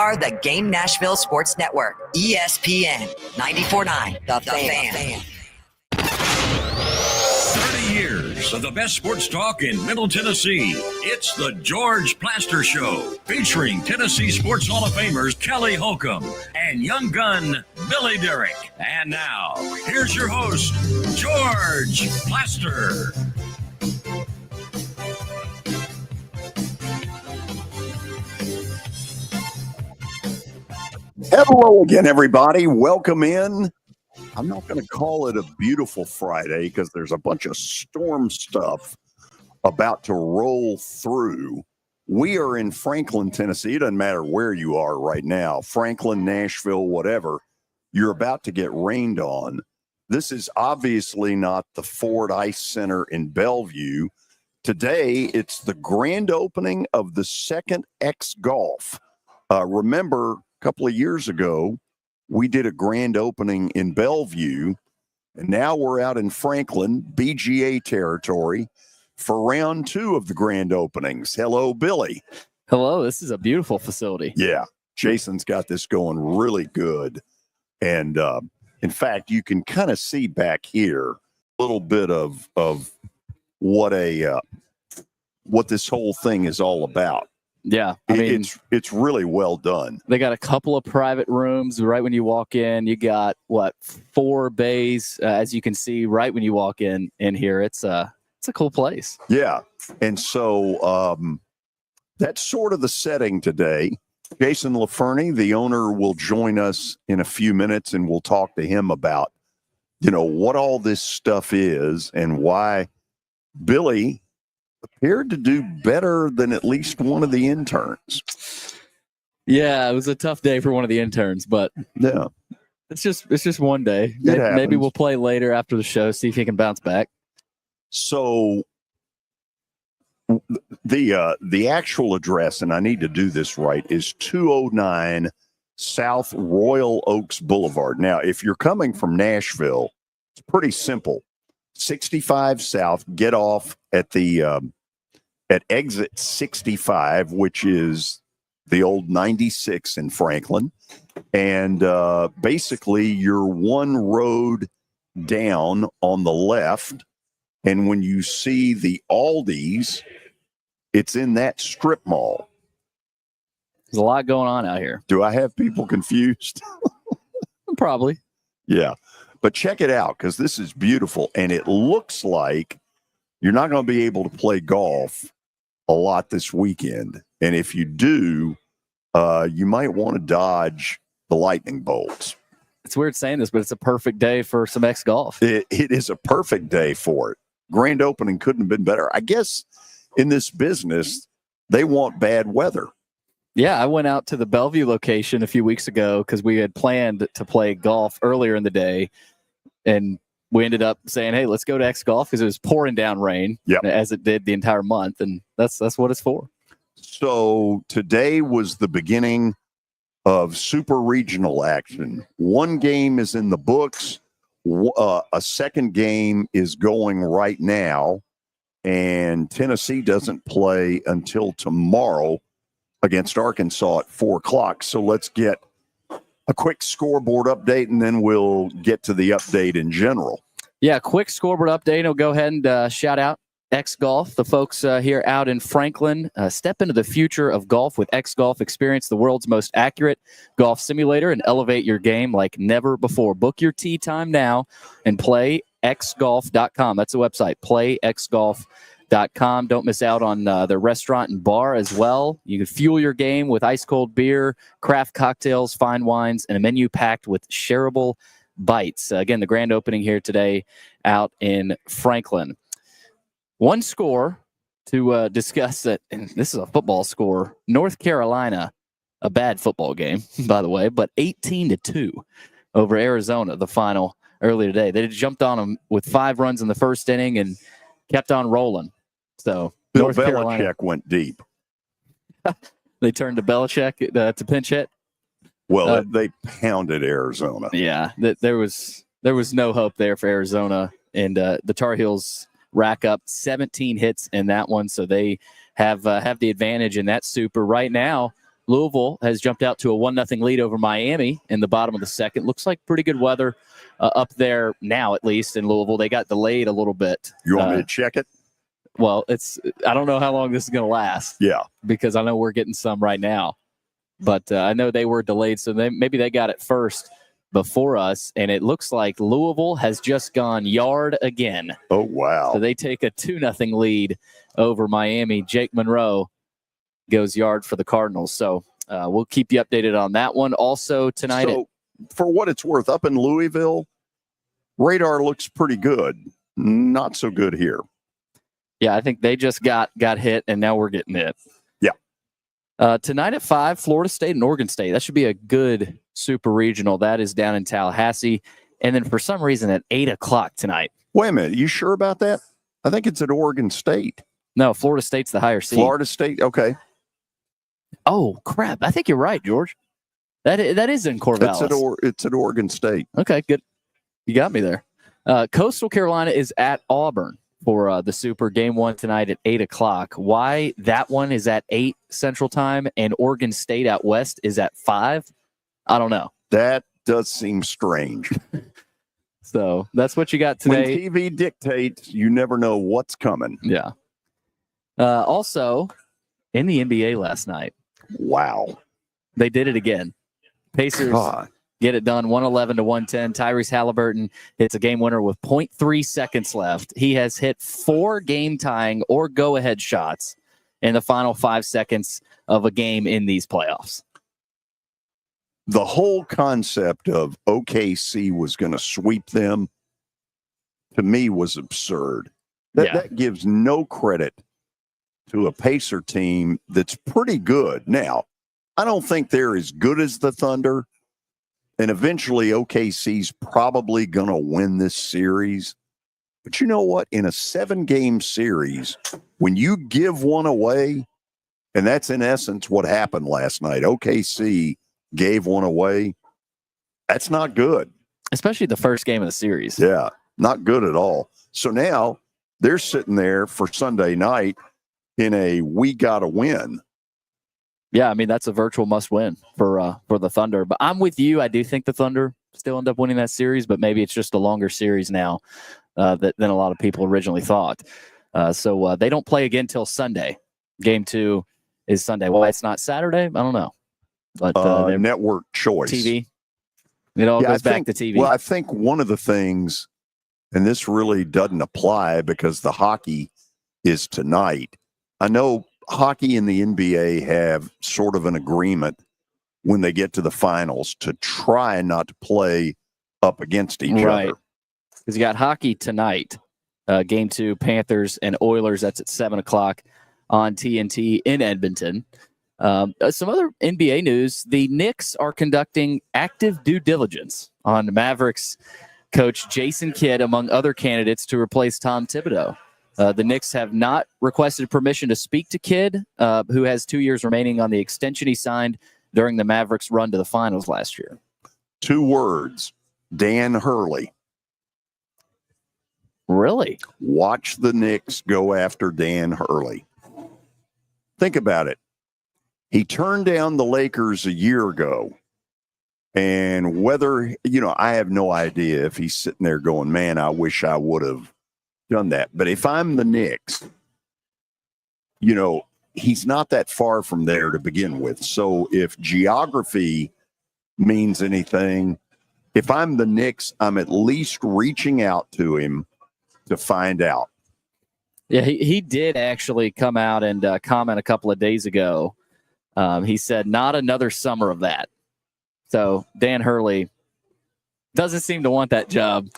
are the Game Nashville Sports Network, ESPN 94.9, The Fan. 30 years of the best sports talk in Middle Tennessee. It's the George Plaster Show, featuring Tennessee Sports Hall of Famers Kelly Holcomb and young gun Billy Derrick. And now, here's your host, George Plaster. Hello again, everybody. Welcome in. I'm not going to call it a beautiful Friday because there's a bunch of storm stuff about to roll through. We are in Franklin, Tennessee. It doesn't matter where you are right now, Franklin, Nashville, whatever. You're about to get rained on. This is obviously not the Ford Ice Center in Bellevue. Today, it's the grand opening of the second X Golf. Remember, a couple of years ago, we did a grand opening in Bellevue, and now we're out in Franklin, BGA territory, for round two of the grand openings. Hello, Billy. Hello, this is a beautiful facility. Yeah, Jason's got this going really good. And in fact, you can kind of see back here a little bit of what this whole thing is all about. Yeah, I mean, it's really well done. They got a couple of private rooms right when you walk in. You got 4 bays, as you can see right when you walk in here. It's a cool place. Yeah, and so that's sort of the setting today. Jason LaFernie, the owner, will join us in a few minutes, and we'll talk to him about what all this stuff is and why Billy appeared to do better than at least one of the interns. Yeah, it was a tough day for one of the interns, but yeah, it's just one day. Maybe we'll play later after the show, see if he can bounce back. So the actual address, and I need to do this right, is 209 South Royal Oaks Boulevard. Now, if you're coming from Nashville, it's pretty simple. 65 South, get off at the at exit 65, which is the old 96 in Franklin, and basically you're one road down on the left, and when you see the Aldi's, it's in that strip mall. There's a lot going on out here. Do I have people confused? Probably. Yeah. But check it out, because this is beautiful, and it looks like you're not going to be able to play golf a lot this weekend. And if you do, you might want to dodge the lightning bolts. It's weird saying this, but it's a perfect day for some X golf. It is a perfect day for it. Grand opening couldn't have been better. I guess in this business, they want bad weather. Yeah, I went out to the Bellevue location a few weeks ago because we had planned to play golf earlier in the day, and we ended up saying, hey, let's go to X Golf because it was pouring down rain, as it did the entire month, and that's what it's for. So today was the beginning of super regional action. One game is in the books. A second game is going right now, and Tennessee doesn't play until tomorrow against Arkansas at 4:00. So let's get a quick scoreboard update, and then we'll get to the update in general. Yeah, quick scoreboard update. I'll go ahead and shout out X Golf, the folks here out in Franklin. Step into the future of golf with X Golf. Experience the world's most accurate golf simulator and elevate your game like never before. Book your tee time now and playxgolf.com. That's the website, playxgolf.com. Don't miss out on the restaurant and bar as well. You can fuel your game with ice-cold beer, craft cocktails, fine wines, and a menu packed with shareable bites. Again, the grand opening here today out in Franklin. One score to discuss it, and this is a football score. North Carolina, a bad football game, by the way, but 18-2 over Arizona, the final earlier today. They jumped on them with 5 runs in the first inning and kept on rolling. So Bill North Carolina Belichick went deep. They turned to Belichick to pinch hit. Well, they pounded Arizona. Yeah, there was no hope there for Arizona, and the Tar Heels rack up 17 hits in that one, so they have the advantage in that super right now. Louisville has jumped out to a 1-0 lead over Miami in the bottom of the second. Looks like pretty good weather up there now, at least in Louisville. They got delayed a little bit. You want me to check it? Well, I don't know how long this is going to last. Yeah. Because I know we're getting some right now. But I know they were delayed, so maybe they got it first before us. And it looks like Louisville has just gone yard again. Oh, wow. So they take a 2-0 lead over Miami. Jake Monroe goes yard for the Cardinals. So we'll keep you updated on that one. Also tonight. So, for what it's worth, up in Louisville, radar looks pretty good. Not so good here. Yeah, I think they just got hit, and now we're getting hit. Yeah. Tonight at 5, Florida State and Oregon State. That should be a good super regional. That is down in Tallahassee. And then for some reason at 8 o'clock tonight. Wait a minute. You sure about that? I think it's at Oregon State. No, Florida State's the higher seed. Florida State? Okay. Oh, crap. I think you're right, George. That is in Corvallis. It's at Oregon State. Okay, good. You got me there. Coastal Carolina is at Auburn for the Super Game 1 tonight at 8 o'clock. Why that one is at 8 Central Time and Oregon State out west is at 5, I don't know. That does seem strange. So that's what you got today. When TV dictates, you never know what's coming. Yeah. Also, in the NBA last night. Wow. They did it again. Pacers get it done 111-110. Tyrese Halliburton hits a game winner with 0.3 seconds left. He has hit 4 game-tying or go-ahead shots in the final 5 seconds of a game in these playoffs. The whole concept of OKC was going to sweep them, to me, was absurd. That gives no credit to a Pacer team that's pretty good. Now, I don't think they're as good as the Thunder, and eventually OKC's probably going to win this series. But you know what? In a 7-game series, when you give one away, and that's in essence what happened last night, OKC gave one away, that's not good. Especially the first game of the series. Yeah, not good at all. So now they're sitting there for Sunday night in a we got to win. Yeah, I mean, that's a virtual must-win for the Thunder. But I'm with you. I do think the Thunder still end up winning that series, but maybe it's just a longer series now than a lot of people originally thought. So they don't play again till Sunday. Game 2 is Sunday. Well, it's not Saturday? I don't know. But network choice. TV. It all goes back to TV. Well, I think one of the things, and this really doesn't apply because the hockey is tonight. I know hockey and the NBA have sort of an agreement when they get to the finals to try not to play up against each other. Because you got hockey tonight, Game 2, Panthers and Oilers. That's at 7 o'clock on TNT in Edmonton. Some other NBA news. The Knicks are conducting active due diligence on Mavericks coach Jason Kidd, among other candidates, to replace Tom Thibodeau. The Knicks have not requested permission to speak to Kidd, who has 2 years remaining on the extension he signed during the Mavericks' run to the finals last year. 2 words, Dan Hurley. Really? Watch the Knicks go after Dan Hurley. Think about it. He turned down the Lakers a year ago. And whether, I have no idea if he's sitting there going, man, I wish I would have done that. But if I'm the Knicks, he's not that far from there to begin with. So if geography means anything, if I'm the Knicks, I'm at least reaching out to him to find out. Yeah, he did actually come out and comment a couple of days ago. He said, not another summer of that. So Dan Hurley doesn't seem to want that job.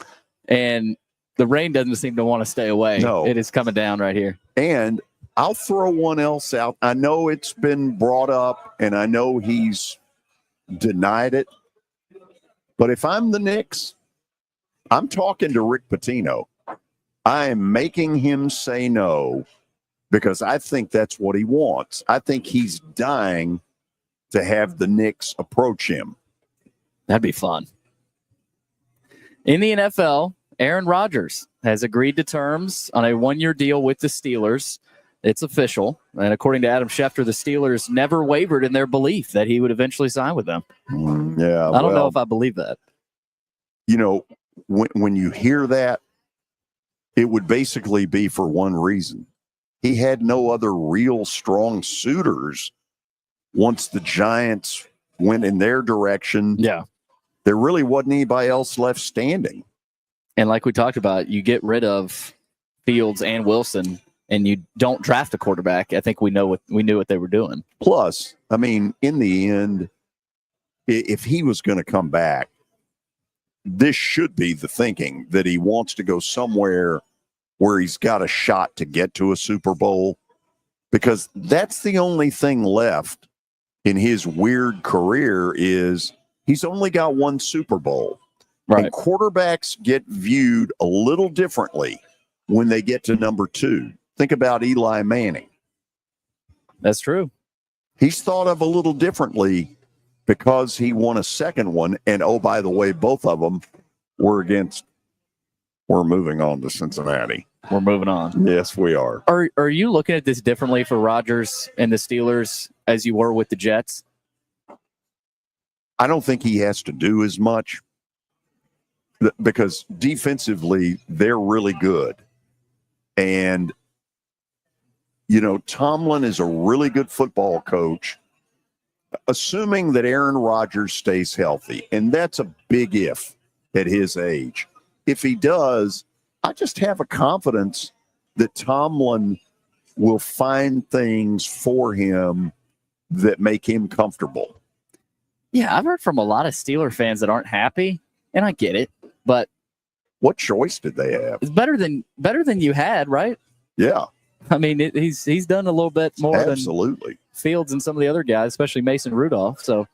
And the rain doesn't seem to want to stay away. No. It is coming down right here. And I'll throw one else out. I know it's been brought up, and I know he's denied it. But if I'm the Knicks, I'm talking to Rick Pitino. I am making him say no because I think that's what he wants. I think he's dying to have the Knicks approach him. That'd be fun. In the NFL, Aaron Rodgers has agreed to terms on a 1-year deal with the Steelers. It's official. And according to Adam Schefter, the Steelers never wavered in their belief that he would eventually sign with them. Yeah. I don't know if I believe that. You know, when you hear that, it would basically be for one reason. He had no other real strong suitors once the Giants went in their direction. Yeah. There really wasn't anybody else left standing. And like we talked about, you get rid of Fields and Wilson, and you don't draft a quarterback. I think we knew what they were doing. Plus, I mean, in the end, if he was going to come back, this should be the thinking that he wants to go somewhere where he's got a shot to get to a Super Bowl, because that's the only thing left in his weird career is he's only got one Super Bowl. Right. And quarterbacks get viewed a little differently when they get to number 2. Think about Eli Manning. That's true. He's thought of a little differently because he won a second one. And, oh, by the way, both of them were against. We're moving on to Cincinnati. We're moving on. Yes, we are. Are you looking at this differently for Rodgers and the Steelers as you were with the Jets? I don't think he has to do as much because defensively they're really good. And, you know, Tomlin is a really good football coach, assuming that Aaron Rodgers stays healthy. And that's a big if at his age. If he does, I just have a confidence that Tomlin will find things for him that make him comfortable. Yeah, I've heard from a lot of Steeler fans that aren't happy, and I get it, but what choice did they have? It's better than you had, right? Yeah. I mean, he's done a little bit more Absolutely. than Fields and some of the other guys, especially Mason Rudolph. So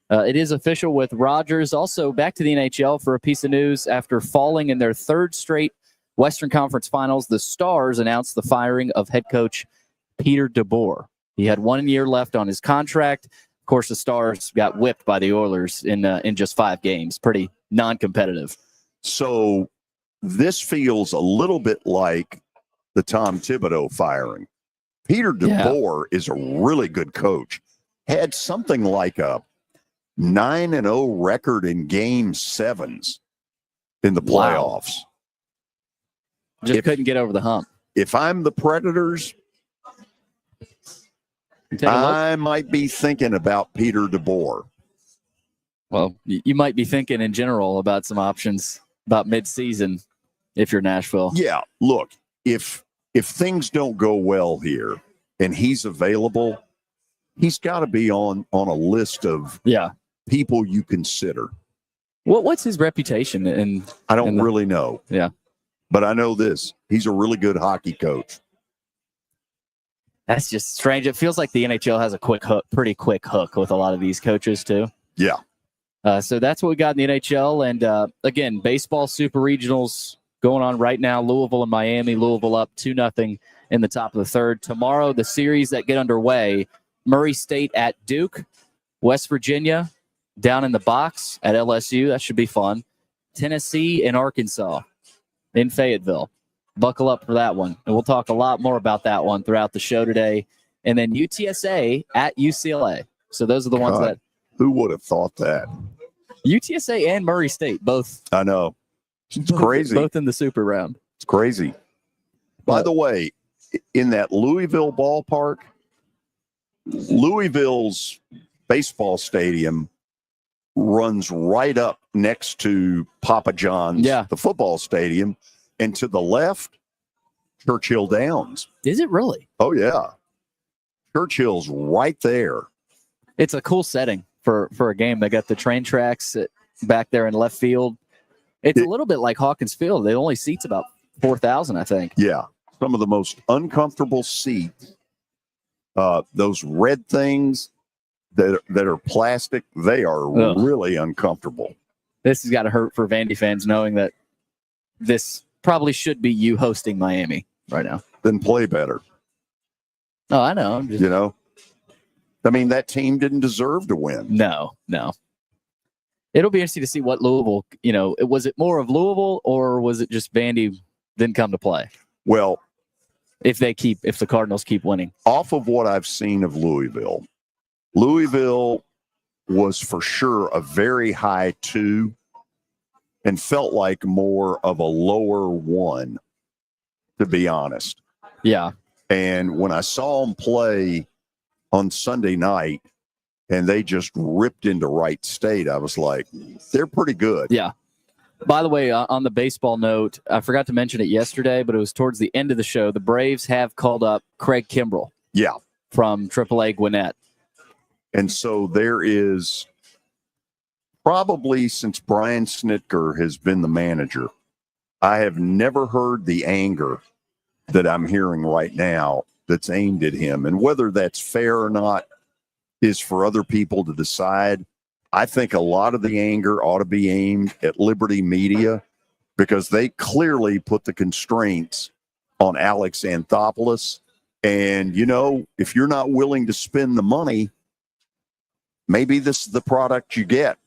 it is official with Rodgers. Also, back to the NHL for a piece of news. After falling in their third straight Western Conference Finals, the Stars announced the firing of head coach Peter DeBoer. He had 1 year left on his contract. Of course, the Stars got whipped by the Oilers in just 5 games. Pretty non-competitive. So this feels a little bit like the Tom Thibodeau firing. Peter DeBoer is a really good coach. Had something like a 9-0 record in game 7s in the playoffs. Wow. Just couldn't get over the hump. If I'm the Predators, I might be thinking about Peter DeBoer. Well, you might be thinking in general about some options about mid-season if you're Nashville. Yeah, look, if things don't go well here and he's available, he's got to be on a list of people you consider. What's his reputation? I don't really know. Yeah. But I know this. He's a really good hockey coach. That's just strange. It feels like the NHL has a pretty quick hook with a lot of these coaches too. Yeah. So that's what we got in the NHL. And again, baseball super regionals going on right now. Louisville and Miami. Louisville up 2-0 in the top of the third. Tomorrow, the series that get underway, Murray State at Duke, West Virginia down in the box at LSU. That should be fun. Tennessee and Arkansas in Fayetteville. Buckle up for that one. And we'll talk a lot more about that one throughout the show today. And then UTSA at UCLA. So those are the ones that... Who would have thought that? UTSA and Murray State, both. I know. It's crazy. Both in the super round. It's crazy. By the way, in that Louisville ballpark, Louisville's baseball stadium runs right up next to Papa John's, the football stadium, and to the left, Churchill Downs. Is it really? Oh, yeah. Churchill's right there. It's a cool setting for a game. They got the train tracks back there in left field. It's a little bit like Hawkins Field. It only seats about 4,000, I think. Yeah. Some of the most uncomfortable seats. Those red things that are plastic, they are really uncomfortable. This has got to hurt for Vandy fans knowing that this probably should be you hosting Miami right now. Then play better. Oh, I know. You know? I mean, that team didn't deserve to win. No. It'll be interesting to see what Louisville, was it more of Louisville or was it just Vandy didn't come to play? Well, if the Cardinals keep winning. Off of what I've seen of Louisville was for sure a very high 2 and felt like more of a lower 1, to be honest. Yeah. And when I saw them play on Sunday night and they just ripped into Wright State, I was like, they're pretty good. Yeah. By the way, on the baseball note, I forgot to mention it yesterday, but it was towards the end of the show. The Braves have called up Craig Kimbrell. Yeah. From AAA Gwinnett. And so there is probably, since Brian Snitker has been the manager, I have never heard the anger that I'm hearing right now that's aimed at him. And whether that's fair or not is for other people to decide. I think a lot of the anger ought to be aimed at Liberty Media because they clearly put the constraints on Alex Anthopoulos. And, if you're not willing to spend the money, maybe this is the product you get.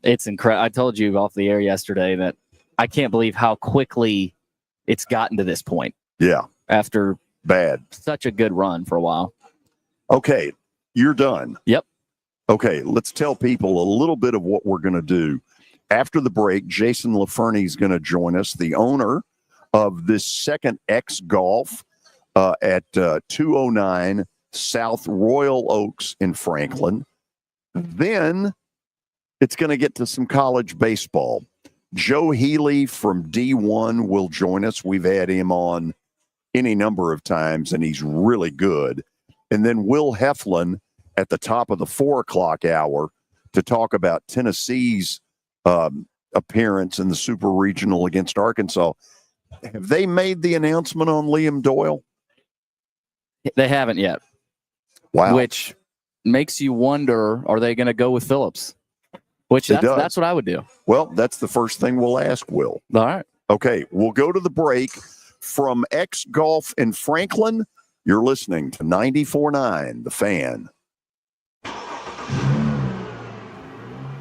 It's incredible. I told you off the air yesterday that I can't believe how quickly it's gotten to this point. Yeah. After such a good run for a while. Okay. You're done. Yep. Okay. Let's tell people a little bit of what we're going to do. After the break, Jason LaFernie is going to join us, the owner of this second X Golf at 209 South Royal Oaks in Franklin. Then it's going to get to some college baseball. Joe Healy from D1 will join us. We've had him on any number of times, and he's really good. And then Will Heflin at the top of the 4 o'clock hour to talk about Tennessee's appearance in the Super Regional against Arkansas. Have they made the announcement on Liam Doyle? They haven't yet. Wow. Which makes you wonder, are they going to go with Phillips? Which that's what I would do. Well, that's the first thing we'll ask Will. All right. Okay, we'll go to the break. From X Golf in Franklin, you're listening to 94.9 The Fan.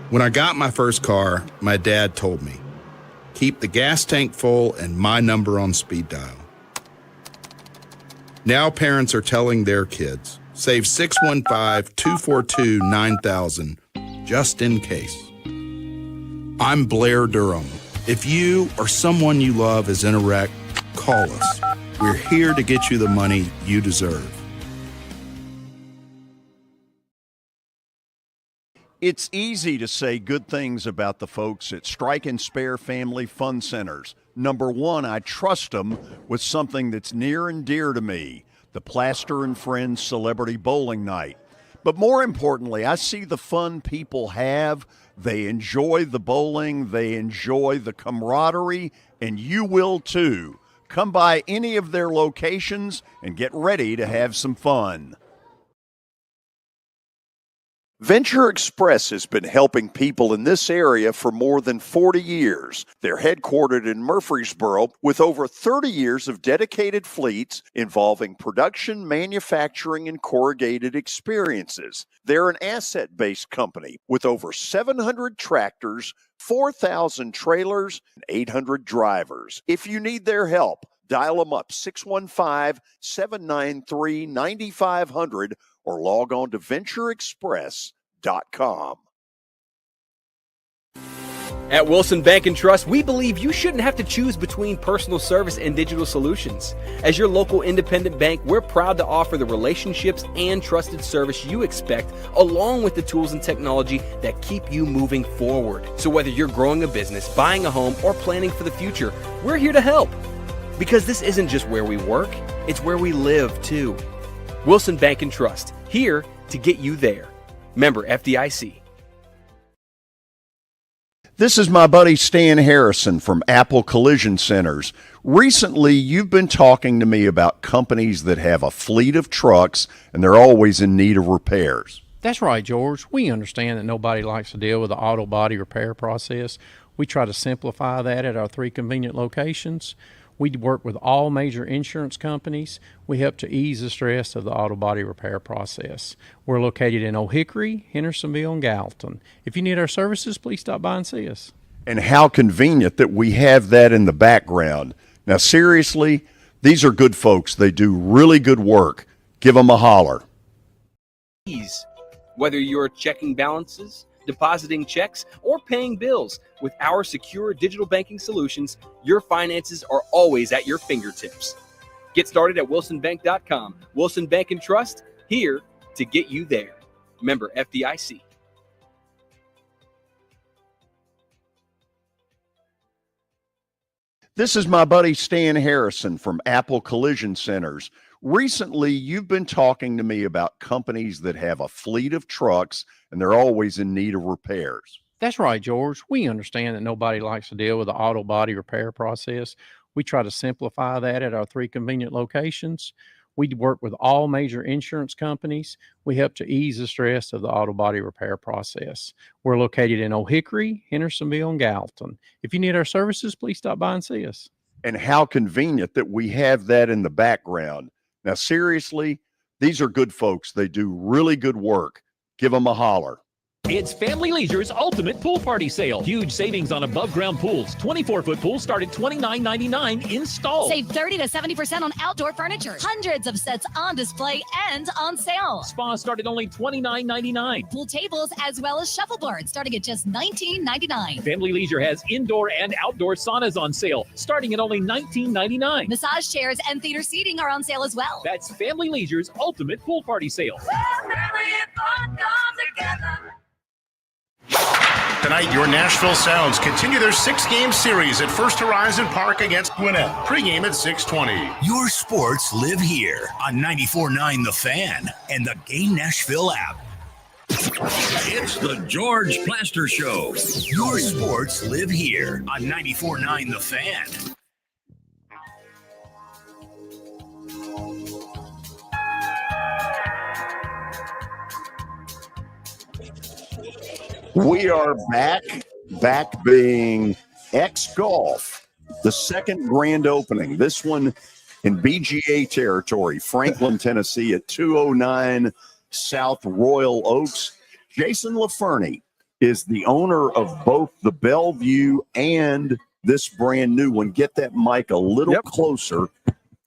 When I got my first car, my dad told me, keep the gas tank full and my number on speed dial. Now parents are telling their kids, save 615-242-9000 just in case. I'm Blair Durham. If you or someone you love is in a wreck, call us. We're here to get you the money you deserve. It's easy to say good things about the folks at Strike and Spare Family Fun Centers. Number one, I trust them with something that's near and dear to me, the Plaster and Friends Celebrity Bowling Night. But more importantly, I see the fun people have. They enjoy the bowling, they enjoy the camaraderie, and you will too. Come by any of their locations and get ready to have some fun. Venture Express has been helping people in this area for more than 40 years. They're headquartered in Murfreesboro with over 30 years of dedicated fleets involving production, manufacturing, and corrugated experiences. They're an asset-based company with over 700 tractors, 4,000 trailers, and 800 drivers. If you need their help, dial them up 615-793-9500 or log on to ventureexpress.com. At Wilson Bank and Trust, we believe you shouldn't have to choose between personal service and digital solutions. As your local independent bank, we're proud to offer the relationships and trusted service you expect, along with the tools and technology that keep you moving forward. So whether you're growing a business, buying a home, or planning for the future, we're here to help. Because this isn't just where we work, it's where we live too. Wilson Bank and Trust, here to get you there. Member FDIC. This is my buddy Stan Harrison from Apple Collision Centers. Recently, you've been talking to me about companies that have a fleet of trucks and they're always in need of repairs. That's right, George. We understand that nobody likes to deal with the auto body repair process. We try to simplify that at our 3 convenient locations. We work with all major insurance companies. We help to ease the stress of the auto body repair process. We're located in Old Hickory, Hendersonville, and Gallatin. If you need our services, please stop by and see us. 'em. And how convenient that we have that in the background. Now, seriously, These are good folks. They do really good work. Give them a holler. Whether you're checking balances, depositing checks, or paying bills, with our secure digital banking solutions, your finances are always at your fingertips. Get started at wilsonbank.com. Wilson Bank and Trust, here to get you there. Member FDIC. This is my buddy Stan Harrison from Apple Collision Centers. Recently, you've been talking to me about companies that have a fleet of trucks and they're always in need of repairs. That's right, George. We understand that nobody likes to deal with the auto body repair process. We try to simplify that at our 3 convenient locations. We work with all major insurance companies. We help to ease the stress of the auto body repair process. We're located in Old Hickory, Hendersonville, and Gallatin. If you need our services, please stop by and see us. And how convenient that we have that in the background. Now, seriously, these are good folks. They do really good work. Give them a holler. It's Family Leisure's ultimate pool party sale. Huge savings on above ground pools. 24-foot pools start at $29.99 installed. Save 30 to 70% on outdoor furniture. Hundreds of sets on display and on sale. Spas start at only $29.99. Pool tables as well as shuffleboards starting at just $19.99. Family Leisure has indoor and outdoor saunas on sale starting at only $19.99. Massage chairs and theater seating are on sale as well. That's Family Leisure's ultimate pool party sale. Tonight, your Nashville Sounds continue their 6-game series at First Horizon Park against Gwinnett. Pre-game at 6:20. Your sports live here on 94.9 The Fan and the Game Nashville app. It's the George Plaster Show. Your sports live here on 94.9 The Fan. We are back being X Golf, the second grand opening. This one in BGA territory, Franklin, Tennessee at 209 South Royal Oaks. Jason LaFernie is the owner of both the Bellevue and this brand new one. Get that mic a little closer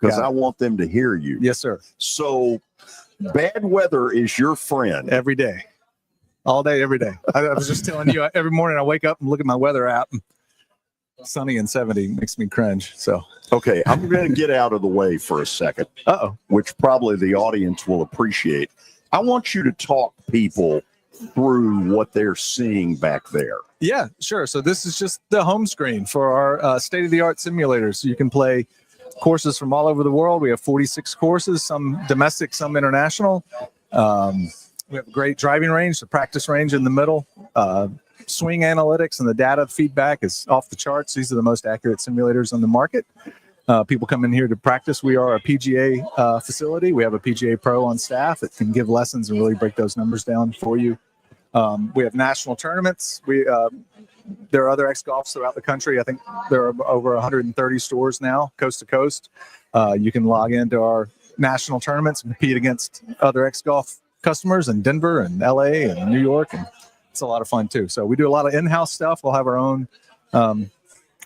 because I want them to hear you. Yes, sir. So bad weather is your friend. Every day. All day, every day. I was just telling you, every morning I wake up and look at my weather app. Sunny and 70 makes me cringe. So, okay, I'm going to get out of the way for a second. Which probably the audience will appreciate. I want you to talk people through what they're seeing back there. Yeah, sure. So this is just the home screen for our state-of-the-art simulators. So you can play courses from all over the world. We have 46 courses, some domestic, some international. We have a great driving range, the practice range in the middle. Swing analytics and the data feedback is off the charts. These are the most accurate simulators on the market. People come in here to practice. We are a PGA facility. We have a PGA pro on staff that can give lessons and really break those numbers down for you. We have national tournaments. There are other X Golfs throughout the country. I think there are over 130 stores now, coast to coast. You can log into our national tournaments and compete against other X Golf customers in Denver and LA and New York, and it's a lot of fun too. So we do a lot of in-house stuff. We'll have our own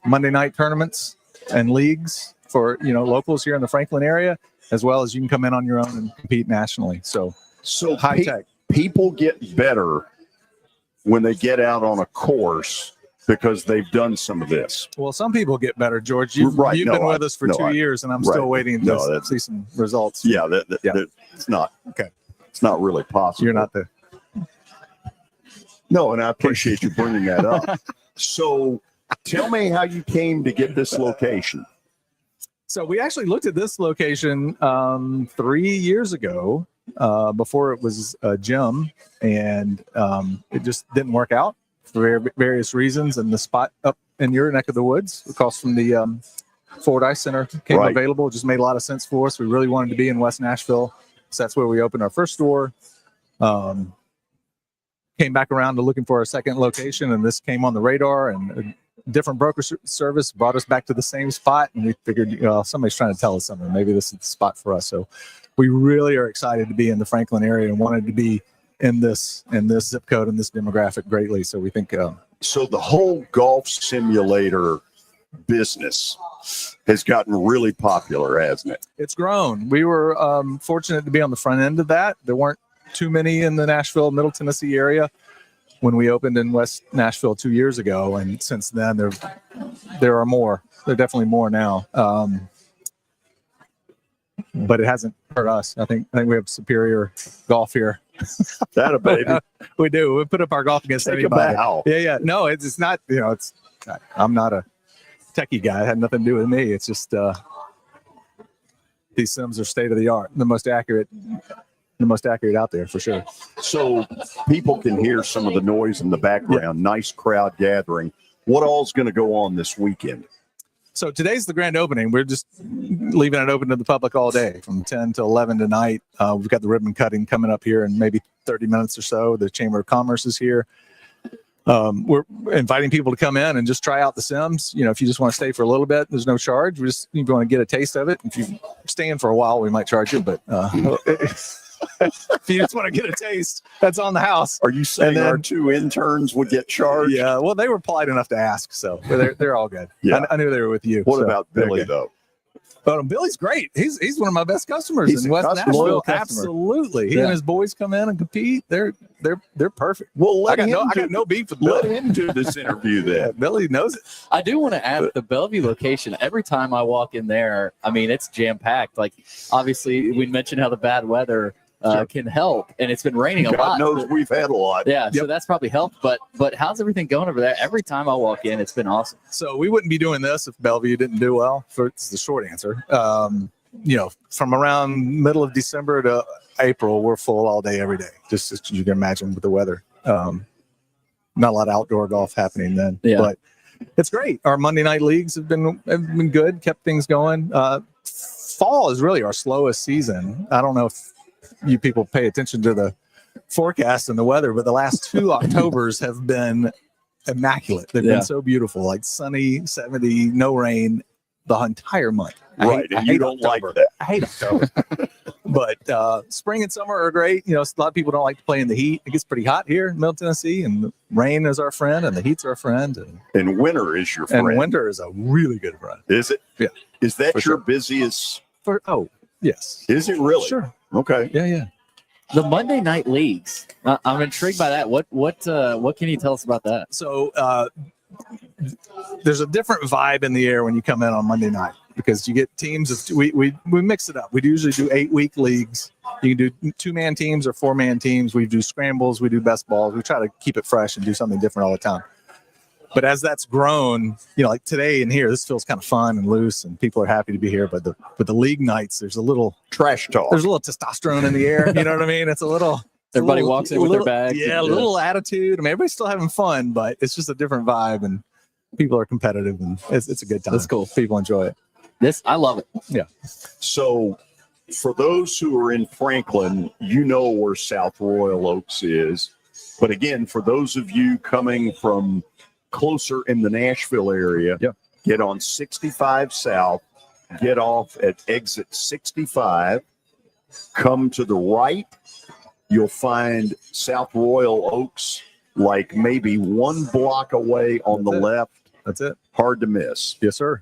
Monday night tournaments and leagues for locals here in the Franklin area, as well as you can come in on your own and compete nationally. So high tech. People get better when they get out on a course because they've done some of this. Well, some people get better, George. You've been with us for 2 years, and I'm still waiting to see some results. Yeah, it's not okay. It's not really possible. You're not the. No, and I appreciate you bringing that up. So tell me how you came to get this location. So we actually looked at this location 3 years ago before it was a gym, and it just didn't work out for various reasons. And the spot up in your neck of the woods, across from the Ford Ice Center, came available. It just made a lot of sense for us. We really wanted to be in West Nashville. So that's where we opened our first store. Came back around to looking for our second location, and this came on the radar, and a different broker service brought us back to the same spot. And we figured, somebody's trying to tell us something. Maybe this is the spot for us. So we really are excited to be in the Franklin area and wanted to be in this zip code and this demographic greatly. So we think. So the whole golf simulator business has gotten really popular, hasn't it? It's grown. We were fortunate to be on the front end of that. There weren't too many in the Nashville, Middle Tennessee area when we opened in West Nashville 2 years ago, and since then there are more. There are definitely more now. But it hasn't hurt us. I think we have superior golf here. That a baby. We do. We put up our golf against anybody. Yeah. No, it's not. I'm not a techie guy. It had nothing to do with me. It's just these sims are state of the art, the most accurate out there for sure. So people can hear some of the noise in the background. Yeah. Nice crowd gathering. What all's going to go on this weekend? So today's the grand opening. We're just leaving it open to the public all day from 10 to 11 tonight. We've got the ribbon cutting coming up here in maybe 30 minutes or so. The Chamber of Commerce is here. We're inviting people to come in and just try out the sims. If you just want to stay for a little bit, there's no charge. If you want to get a taste of it, if you're staying for a while, we might charge you, but if you just want to get a taste, that's on the house. Are you saying our two interns would get charged? Yeah, well, they were polite enough to ask, so they're all good. Yeah. I knew they were with you. What about Billy, though? Billy's great. He's one of my best customers in West Nashville. Absolutely. He and his boys come in and compete. They're perfect. Well, I got no beef with Billy. Let him do this interview then. Yeah, Billy knows it. I do want to add the Bellevue location. Every time I walk in there, I mean, it's jam-packed. Like, obviously, we mentioned how the bad weather can help, and it's been raining a lot. God knows we've had a lot. Yeah, so that's probably helped. But how's everything going over there? Every time I walk in, it's been awesome. So we wouldn't be doing this if Bellevue didn't do well. It's the short answer. From around middle of December to April, we're full all day, every day. Just as you can imagine with the weather. Not a lot of outdoor golf happening then. Yeah. But it's great. Our Monday night leagues have been good, kept things going. Fall is really our slowest season. I don't know if you people pay attention to the forecast and the weather, but the last 2 Octobers have been immaculate. They've been so beautiful, like sunny, 70, no rain the entire month. Right, and you don't like that. I hate October. But spring and summer are great. A lot of people don't like to play in the heat. It gets pretty hot here in Middle Tennessee, and the rain is our friend, and the heat's our friend. And winter is your friend. And winter is a really good friend. Is it? Yeah. Is that your busiest? Yes. Is it really? Sure. Okay. Yeah. The Monday night leagues. I'm intrigued by that. What can you tell us about that? So there's a different vibe in the air when you come in on Monday night, because you get teams of we mix it up. We usually do 8-week leagues. You can do 2-man teams or 4-man teams. We do scrambles. We do best balls. We try to keep it fresh and do something different all the time. But as that's grown, like today in here, this feels kind of fun and loose, and people are happy to be here. But the league nights, there's a little trash talk. There's a little testosterone in the air. You know what I mean? It's a little. Everybody walks in with their bags. Yeah, a little attitude. I mean, everybody's still having fun, but it's just a different vibe, and people are competitive, and it's a good time. That's cool. People enjoy it. I love it. Yeah. So, for those who are in Franklin, where South Royal Oaks is. But again, for those of you coming from closer in the Nashville area, get on 65 South, get off at exit 65, come to the right. You'll find South Royal Oaks like maybe 1 block away on the left. That's it. Hard to miss. Yes, sir.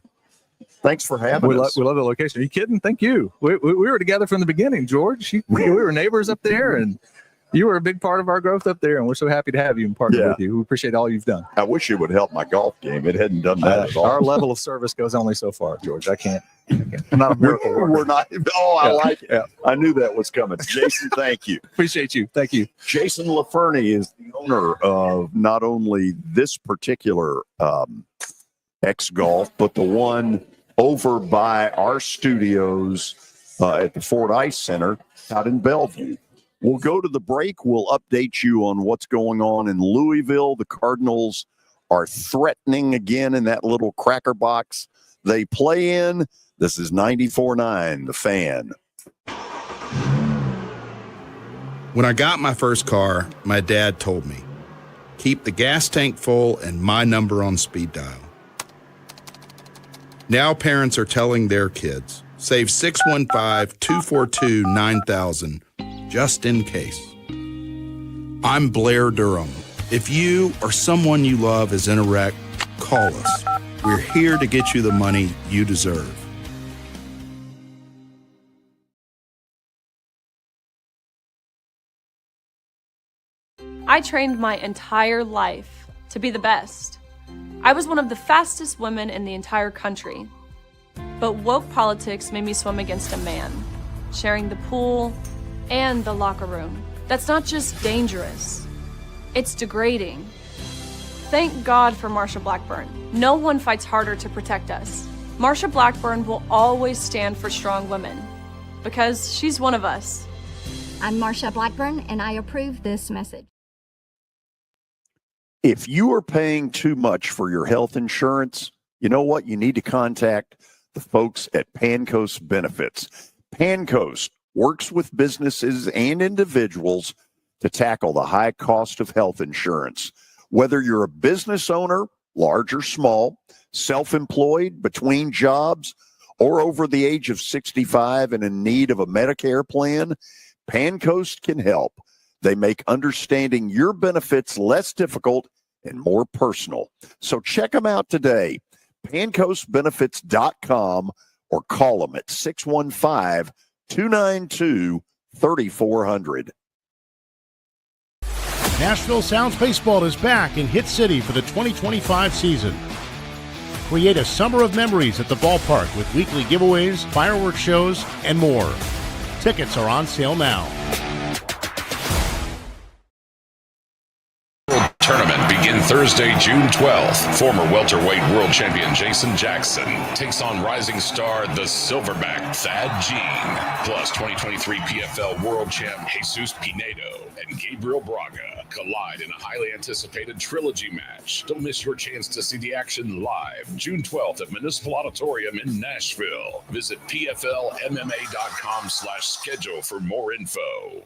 Thanks for having us. We love the location. Are you kidding? Thank you. We were together from the beginning, George. We were neighbors up there, and you were a big part of our growth up there, and we're so happy to have you and partner with you. We appreciate all you've done. I wish it would help my golf game. It hadn't done that at all. Our level of service goes only so far, George. I can't. I'm not a miracle worker. We're not. Oh, I like it. Yeah. I knew that was coming. Jason, thank you. Appreciate you. Thank you. Jason LaFernie is the owner of not only this particular X Golf, but the one over by our studios at the Ford Ice Center out in Bellevue. We'll go to the break. We'll update you on what's going on in Louisville. The Cardinals are threatening again in that little cracker box they play in. This is 94.9, The Fan. When I got my first car, my dad told me, keep the gas tank full and my number on speed dial. Now parents are telling their kids, save 615-242-9000 just in case. I'm Blair Durham. If you or someone you love is in a wreck, call us. We're here to get you the money you deserve. I trained my entire life to be the best. I was one of the fastest women in the entire country. But woke politics made me swim against a man, sharing the pool and the locker room. That's not just dangerous, it's degrading. Thank God for Marsha Blackburn. No one fights harder to protect us. Marsha Blackburn will always stand for strong women, because she's one of us. I'm Marsha Blackburn, and I approve this message. If you are paying too much for your health insurance, you know what? You need to contact the folks at Pancoast Benefits. Pancoast works with businesses and individuals to tackle the high cost of health insurance. Whether you're a business owner, large or small, self-employed, between jobs, or over the age of 65 and in need of a Medicare plan, Pancoast can help. They make understanding your benefits less difficult and more personal. So check them out today, pancoastbenefits.com, or call them at 615-292-3400. Nashville Sounds Baseball is back in Hit City for the 2025 season. Create a summer of memories at the ballpark with weekly giveaways, fireworks shows, and more. Tickets are on sale now. Tournament begin Thursday, June 12th. Former welterweight world champion Jason Jackson takes on rising star the Silverback Thad Jean, plus 2023 PFL world champ Jesus Pinedo and Gabriel Braga collide in a highly anticipated trilogy match. Don't miss your chance to see the action live June 12th at Municipal Auditorium in Nashville. Visit pflmma.com/schedule for more info.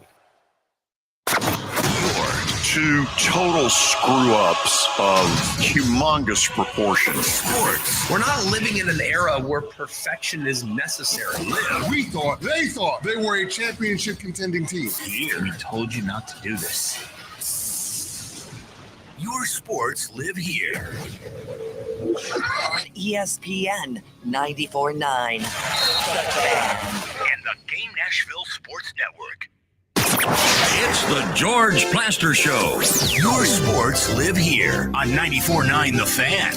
Two total screw-ups of humongous proportions. Sports. We're not living in an era where perfection is necessary. They thought they were a championship contending team. Here, we told you not to do this. Your sports live here. On ESPN 94.9. The Fan. And the Game Nashville Sports Network. It's the George Plaster Show. Your sports live here on 94.9 The Fan.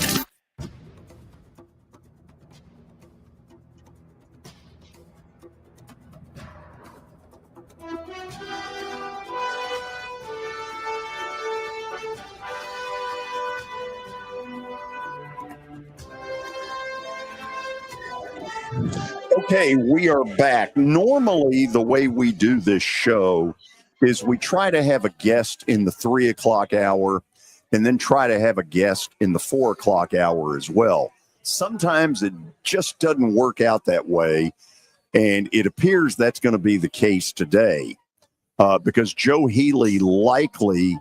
Okay, we are back. Normally, the way we do this show is we try to have a guest in the 3 o'clock hour and then try to have a guest in the 4 o'clock hour as well. Sometimes it just doesn't work out that way, and it appears that's going to be the case today because Joe Healy likely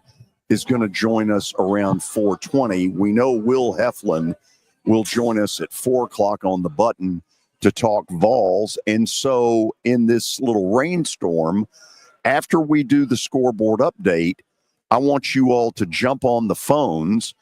is going to join us around 4:20. We know Will Heflin will join us at 4 o'clock on the button to talk Vols. And so in this little rainstorm, after we do the scoreboard update, I want you all to jump on the phones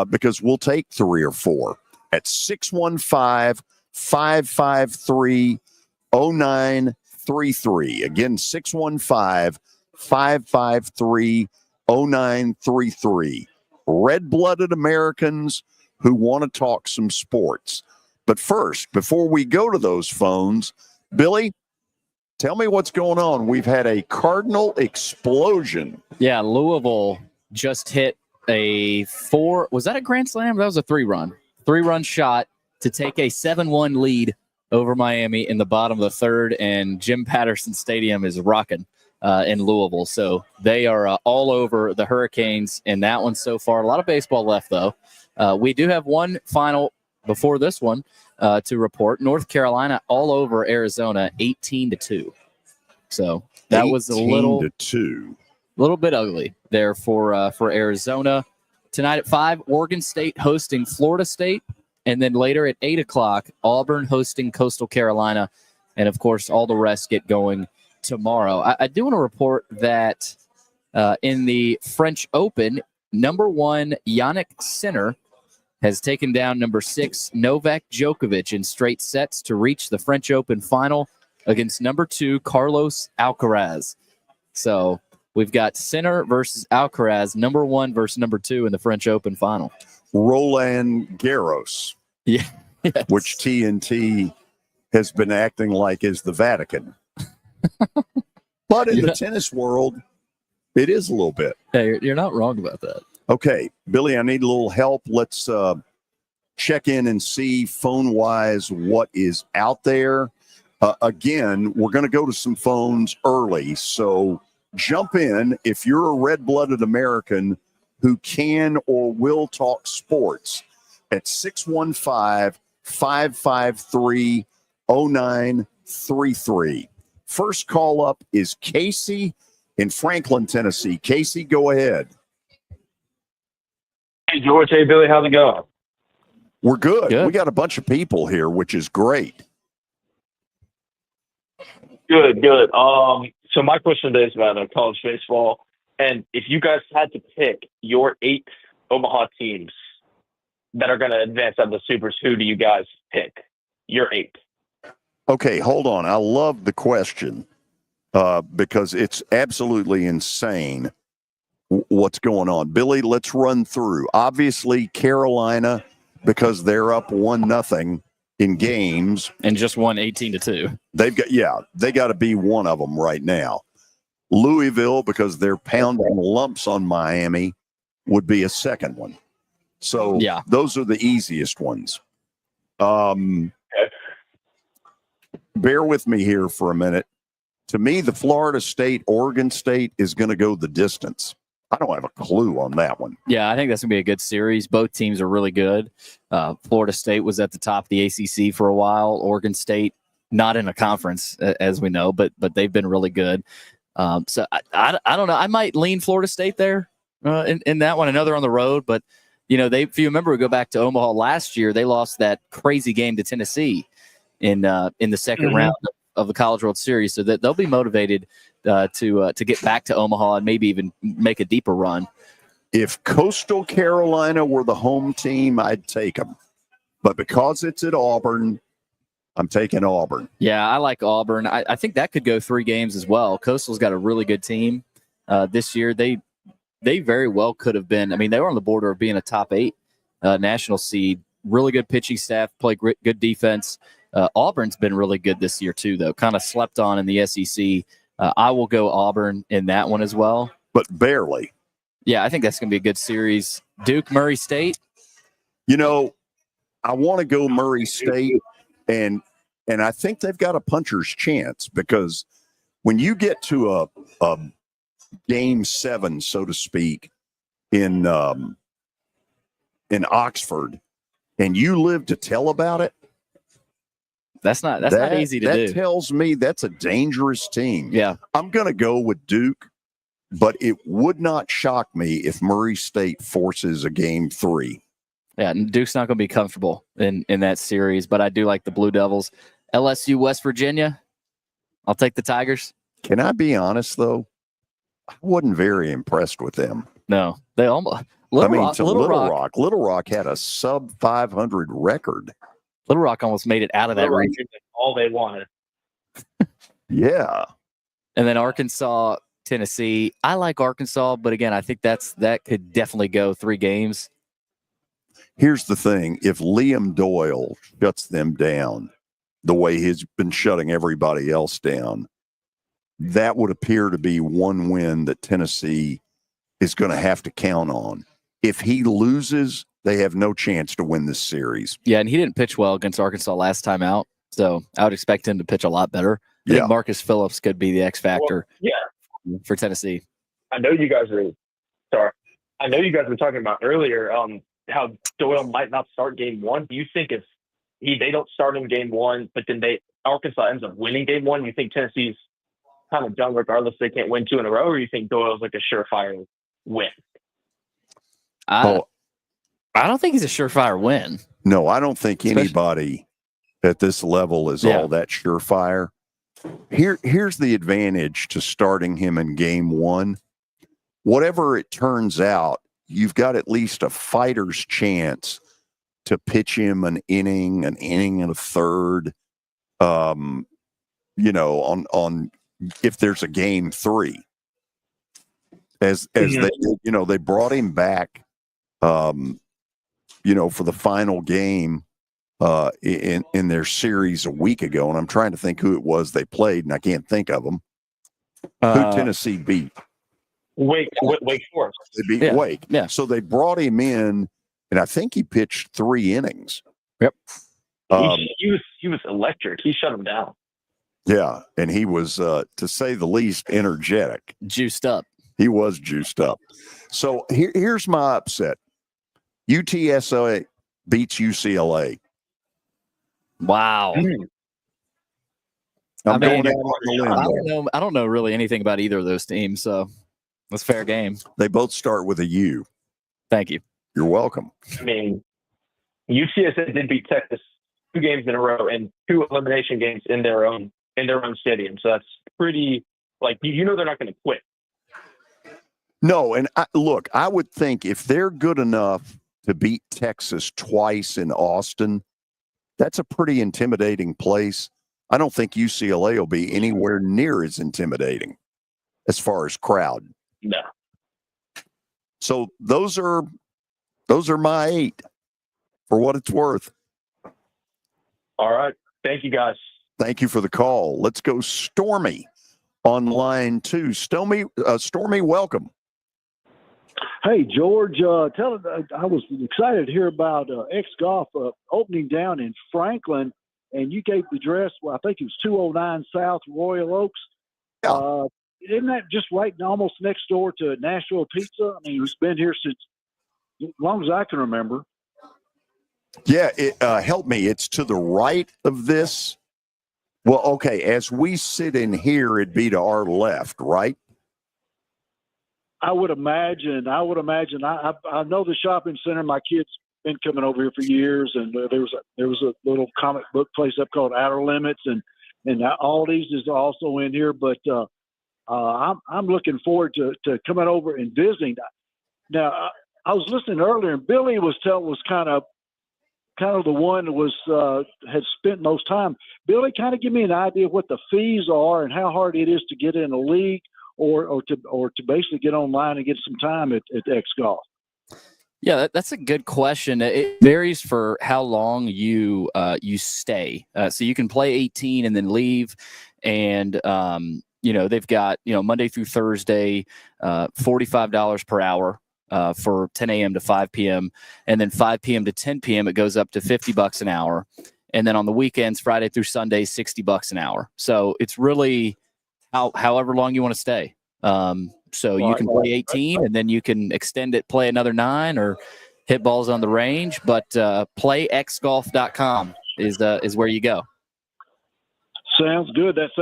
because we'll take 3 or 4 at 615-553-0933. Again, 615-553-0933. Red-blooded Americans who want to talk some sports. But first, before we go to those phones, Billy, tell me what's going on. We've had a Cardinal explosion. Yeah, Louisville just hit a 4. Was that a grand slam? That was a 3-run. 3-run shot to take a 7-1 lead over Miami in the bottom of the third, and Jim Patterson Stadium is rocking in Louisville. So they are all over the Hurricanes in that one so far. A lot of baseball left, though. We do have one final before this one to report. North Carolina all over Arizona, 18-2. So that was a little bit ugly there for Arizona. Tonight at 5, Oregon State hosting Florida State, and then later at 8 o'clock, Auburn hosting Coastal Carolina, and of course all the rest get going tomorrow. I do want to report that in the French Open, number 1 Yannick Sinner has taken down number 6 Novak Djokovic in straight sets to reach the French Open final against number 2 Carlos Alcaraz. So we've got Sinner versus Alcaraz, number 1 versus number 2 in the French Open final. Roland Garros, yeah, yes. which TNT has been acting like is the Vatican. But in the tennis world, it is a little bit. Hey, you're not wrong about that. Okay, Billy, I need a little help. Let's check in and see phone-wise what is out there. Again, we're going to go to some phones early, so jump in if you're a red-blooded American who can or will talk sports at 615-553-0933. First call up is Casey in Franklin, Tennessee. Casey, go ahead. Hey, George. Hey, Billy. How's it going? We're good. We got a bunch of people here, which is great. Good. So my question today is about college baseball. And if you guys had to pick your 8 Omaha teams that are going to advance out of the Supers, who do you guys pick? Your 8. Okay, hold on. I love the question because it's absolutely insane what's going on. Billy, let's run through. Obviously, Carolina, because they're up 1-0 in games. And just won 18-2. They got to be one of them right now. Louisville, because they're pounding lumps on Miami, would be a second one. So those are the easiest ones. Bear with me here for a minute. To me, the Florida State, Oregon State is going to go the distance. I don't have a clue on that one. Yeah, I think that's going to be a good series. Both teams are really good. Florida State was at the top of the ACC for a while. Oregon State, not in a conference, as we know, but they've been really good. So I don't know. I might lean Florida State there in that one. Another on the road, but if you remember, we go back to Omaha last year. They lost that crazy game to Tennessee in the second round of the College World Series, so that they'll be motivated to get back to Omaha and maybe even make a deeper run. If Coastal Carolina were the home team, I'd take them. But because it's at Auburn, I'm taking Auburn. Yeah, I like Auburn. I think that could go 3 games as well. Coastal's got a really good team this year. They very well could have been. I mean, they were on the border of being a top 8 national seed. Really good pitching staff, play good defense. Auburn's been really good this year too, though. Kind of slept on in the SEC. I will go Auburn in that one as well. But barely. Yeah, I think that's going to be a good series. Duke, Murray State. I want to go Murray State, and I think they've got a puncher's chance because when you get to a game 7, so to speak, in Oxford, and you live to tell about it, that's not easy to do. That tells me that's a dangerous team. Yeah. I'm going to go with Duke, but it would not shock me if Murray State forces a game 3. Yeah, and Duke's not going to be comfortable in that series, but I do like the Blue Devils. LSU, West Virginia, I'll take the Tigers. Can I be honest, though? I wasn't very impressed with them. No, they almost Little Rock had a sub 500 record. Little Rock almost made it out of that region. All they wanted. Yeah. And then Arkansas, Tennessee. I like Arkansas, but again, I think that could definitely go 3 games. Here's the thing. If Liam Doyle shuts them down the way he's been shutting everybody else down, that would appear to be one win that Tennessee is going to have to count on. If he loses, they have no chance to win this series. Yeah, and he didn't pitch well against Arkansas last time out, so I would expect him to pitch a lot better. I think Marcus Phillips could be the X factor for Tennessee. I know you guys were talking about earlier how Doyle might not start game 1. Do you think if they don't start in game 1, but then Arkansas ends up winning game 1, you think Tennessee's kind of done regardless they can't win 2 in a row, or you think Doyle's like a surefire win? I don't think he's a surefire win. No, I don't think anybody at this level is all that surefire. Here's the advantage to starting him in game 1. Whatever it turns out, you've got at least a fighter's chance to pitch him an inning and a third, on if there's a game 3. As they they brought him back, for the final game in their series a week ago, and I'm trying to think who it was they played, and I can't think of them. Who Tennessee beat? Wake Forest. They beat Wake. Yeah. So they brought him in, and I think he pitched 3 innings. Yep. He was electric. He shut him down. Yeah, and he was, to say the least, energetic. Juiced up. He was juiced up. So here's my upset. UTSA beats UCLA. Wow. I'm going out on the limb. I don't know really anything about either of those teams, so that's fair game. They both start with a U. Thank you. You're welcome. I mean, UCSA did beat Texas 2 games in a row and 2 elimination games in their own stadium. So that's pretty, they're not going to quit. No, and I would think if they're good enough to beat Texas twice in Austin, that's a pretty intimidating place. I don't think UCLA will be anywhere near as intimidating as far as crowd. No. So those are my 8 for what it's worth. All right. Thank you, guys. Thank you for the call. Let's go Stormy on line 2. Stormy, welcome. Hey, George, I was excited to hear about X Golf opening down in Franklin, and you gave the address, I think it was 209 South Royal Oaks. Yeah. Isn't that just right almost next door to Nashville Pizza? I mean, it's been here since as long as I can remember. Yeah, help me. It's to the right of this. Well, okay, as we sit in here, it'd be to our left, right? I would imagine. I know the shopping center. My kids been coming over here for years, and there was a little comic book place up called Outer Limits, and Aldi's is also in here. But I'm looking forward to coming over and visiting. Now I was listening earlier, and Billy was kind of the one that had spent most time. Billy, kind of give me an idea of what the fees are and how hard it is to get in a league. Or to basically get online and get some time at X Golf? Yeah, that's a good question. It varies for how long you stay. So you can play 18 and then leave, and they've got Monday through Thursday, $45 per hour for 10 a.m. to 5 p.m. and then 5 p.m. to 10 p.m. it goes up to $50 an hour, and then on the weekends, Friday through Sunday, $60 an hour. So it's really however long you want to stay. So you can play 18 and then you can extend it, play another 9 or hit balls on the range, but playxgolf.com is where you go. Sounds good. That's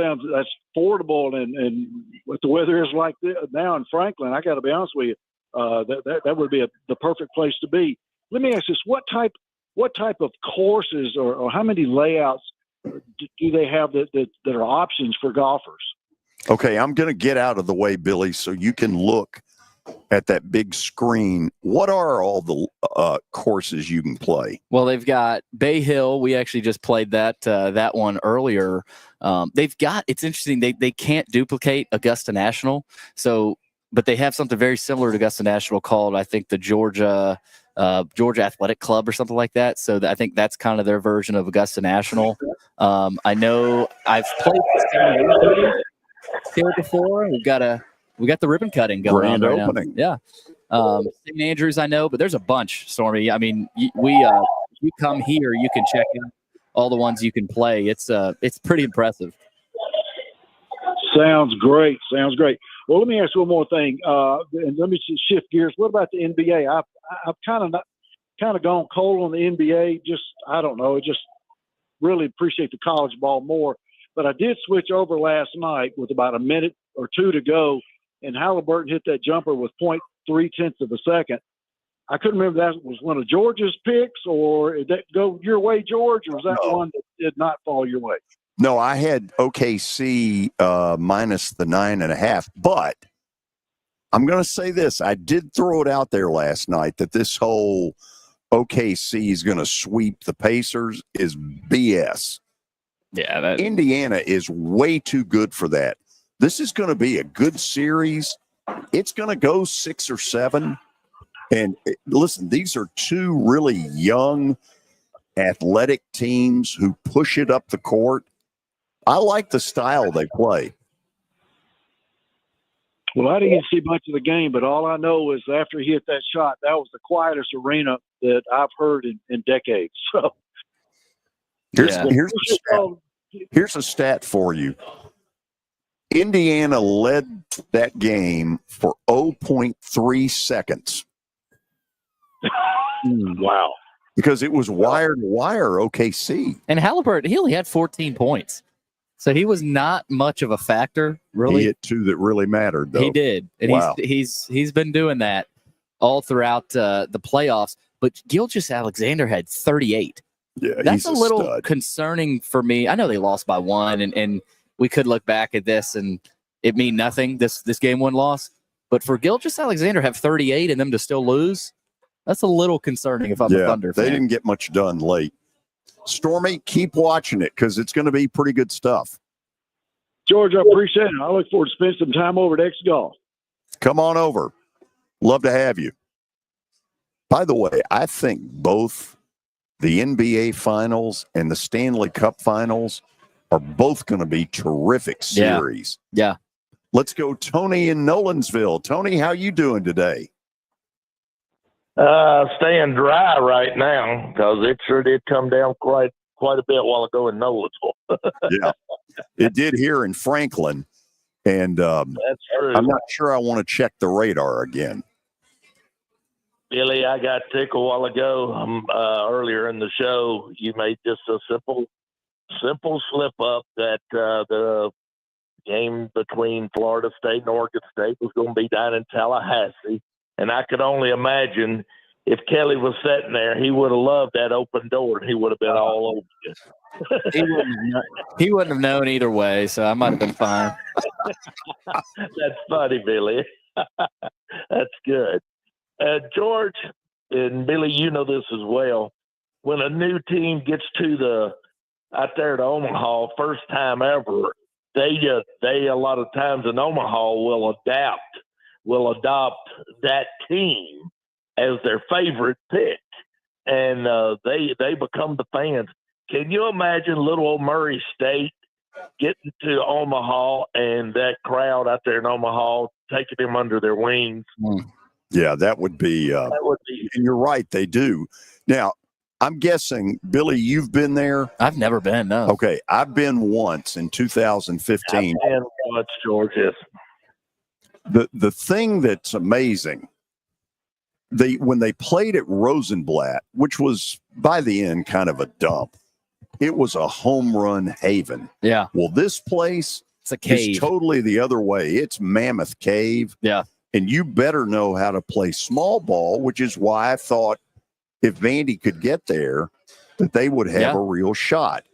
affordable. And what the weather is like now in Franklin, I got to be honest with you, that would be the perfect place to be. Let me ask this. What type of courses or how many layouts do they have that are options for golfers? Okay, I'm going to get out of the way, Billy, so you can look at that big screen. What are all the courses you can play? Well, they've got Bay Hill. We actually just played that one earlier. They've got, it's interesting, they can't duplicate Augusta National, but they have something very similar to Augusta National called, I think, the Georgia Athletic Club or something like that. So I think that's kind of their version of Augusta National. I know I've played here before. We got the ribbon cutting going on right opening. Now. Yeah. St. Andrews, I know, but there's a bunch, Stormy. I mean, you come here, you can check out all the ones you can play. It's pretty impressive. Sounds great. Well, let me ask you one more thing, and let me just shift gears. What about the NBA? I've kind of gone cold on the NBA. I don't know. I just really appreciate the college ball more. But I did switch over last night with about a minute or two to go, and Halliburton hit that jumper with 0.3 of a second. I couldn't remember if that was one of George's picks, or did that go your way, George, or was that one that did not fall your way? No, I had OKC minus the 9.5, but I'm going to say this. I did throw it out there last night that this whole OKC is going to sweep the Pacers is BS. Yeah, Indiana is way too good for that. This is going to be a good series. It's going to go 6 or 7. And listen, these are two really young, athletic teams who push it up the court. I like the style they play. Well, I didn't see much of the game, but all I know is after he hit that shot, that was the quietest arena that I've heard in decades. So here's a stat for you. Indiana led that game for 0.3 seconds. Wow. Because it was wire to wire OKC. And he only had 14 points. So he was not much of a factor, really. He hit 2 that really mattered, though. He did. And wow. he's been doing that all throughout the playoffs. But Gilgeous-Alexander had 38. Yeah, that's he's a little stud. concerning for me. I know they lost by 1, and we could look back at this and it mean nothing, this game 1 loss. But for Gilgeous-Alexander have 38 and them to still lose, that's a little concerning if I'm a Thunder fan. They didn't get much done late. Stormy, keep watching it because it's going to be pretty good stuff. George, I appreciate it. I look forward to spending some time over at X Golf. Come on over. Love to have you. By the way, I think both the NBA Finals and the Stanley Cup Finals are both going to be terrific series. Yeah. Let's go, Tony in Nolensville. Tony, how you doing today? Staying dry right now because it sure did come down quite a bit while ago in Nolensville. Yeah, it did here in Franklin, and that's true. I'm not sure I want to check the radar again. Billy, I got tickled a while ago. Earlier in the show, you made just a simple slip up that the game between Florida State and Oregon State was going to be down in Tallahassee. And I could only imagine if Kelly was sitting there, he would have loved that open door. And he would have been all over you. He wouldn't have known either way, so I might have been fine. That's funny, Billy. That's good. George and Billy, you know this as well. When a new team gets out there to Omaha, first time ever, they a lot of times in Omaha will adopt that team as their favorite pick, and they become the fans. Can you imagine little old Murray State getting to Omaha and that crowd out there in Omaha taking him under their wings? Yeah, that would be. And you're right, they do. Now, I'm guessing, Billy, you've been there? I've never been, no. Okay, I've been once in 2015. I've been once, George, yes. The thing that's amazing, when they played at Rosenblatt, which was by the end kind of a dump, it was a home run haven. Yeah. Well, this place it's a cave. Is totally the other way. It's Mammoth Cave. Yeah. And you better know how to play small ball, which is why I thought if Vandy could get there, that they would have a real shot.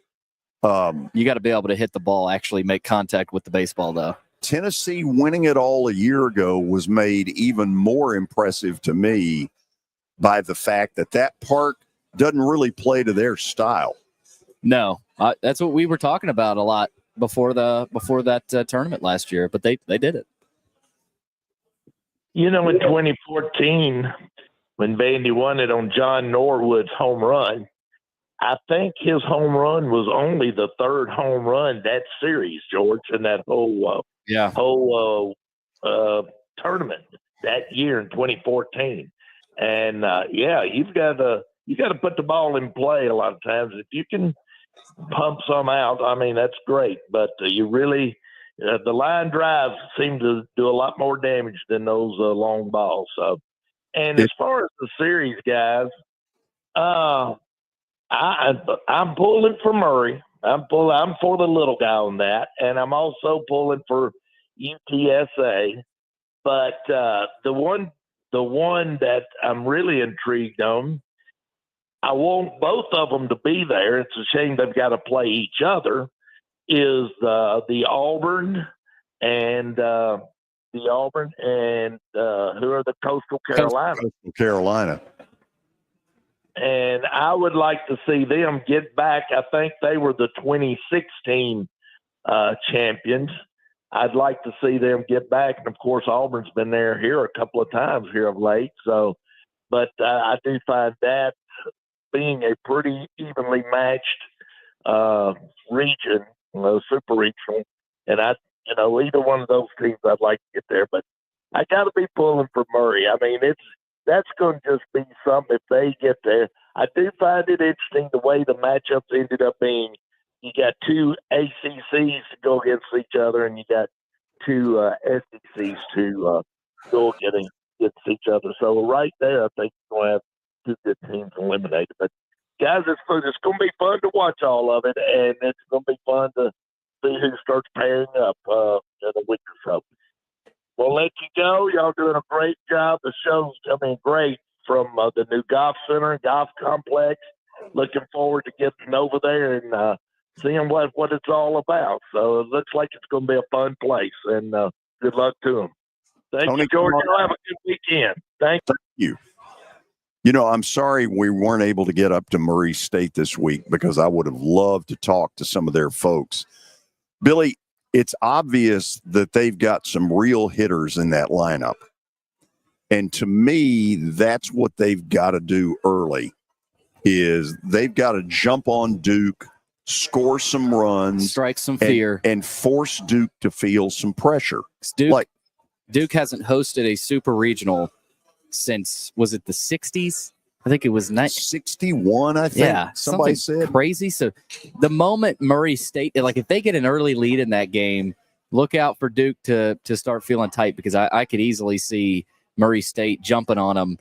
You got to be able to hit the ball, actually make contact with the baseball, though. Tennessee winning it all a year ago was made even more impressive to me by the fact that park doesn't really play to their style. No, that's what we were talking about a lot before that tournament last year, but they did it. You know, in 2014, when Vandy won it on John Norwood's home run, I think his home run was only the third home run that series, George, in that whole tournament that year in 2014. And you've got to put the ball in play a lot of times. If you can pump some out, I mean, that's great. But you really the line drives seem to do a lot more damage than those long balls. So, and as far as the series, guys, I'm pulling for Murray. I'm for the little guy on that, and I'm also pulling for UTSA. But the one that I'm really intrigued on, I want both of them to be there. It's a shame they've got to play each other. Is the Auburn and who are the Coastal Carolina? Coastal Carolina. and I would like to see them get back. I think they were the 2016 champions. I'd like to see them get back. And, of course, Auburn's been here a couple of times here of late. So, but I do find that being a pretty evenly matched region, super regional. And either one of those teams I'd like to get there. But I got to be pulling for Murray. I mean, that's going to just be something if they get there. I do find it interesting the way the matchups ended up being. You got two ACCs to go against each other, and you got two SECs to go against each other. So right there, I think you're going to have two good teams eliminated. But, guys, it's going to be fun to watch all of it, and it's going to be fun to see who starts pairing up in a week or so. We'll let you go. Y'all doing a great job. The show's coming great from the new golf center and golf complex. Looking forward to getting over there and seeing what it's all about. So it looks like it's going to be a fun place, and good luck to them. Thank you, George. Y'all have a good weekend. Thank you. I'm sorry we weren't able to get up to Murray State this week because I would have loved to talk to some of their folks. Billy, it's obvious that they've got some real hitters in that lineup. And to me, that's what they've got to do early is they've got to jump on Duke, score some runs, strike some fear, and force Duke to feel some pressure. Duke hasn't hosted a super regional since, was it the 60s? I think it was 61, I think. Yeah, somebody said. Crazy. So the moment Murray State, if they get an early lead in that game, look out for Duke to start feeling tight because I could easily see Murray State jumping on them,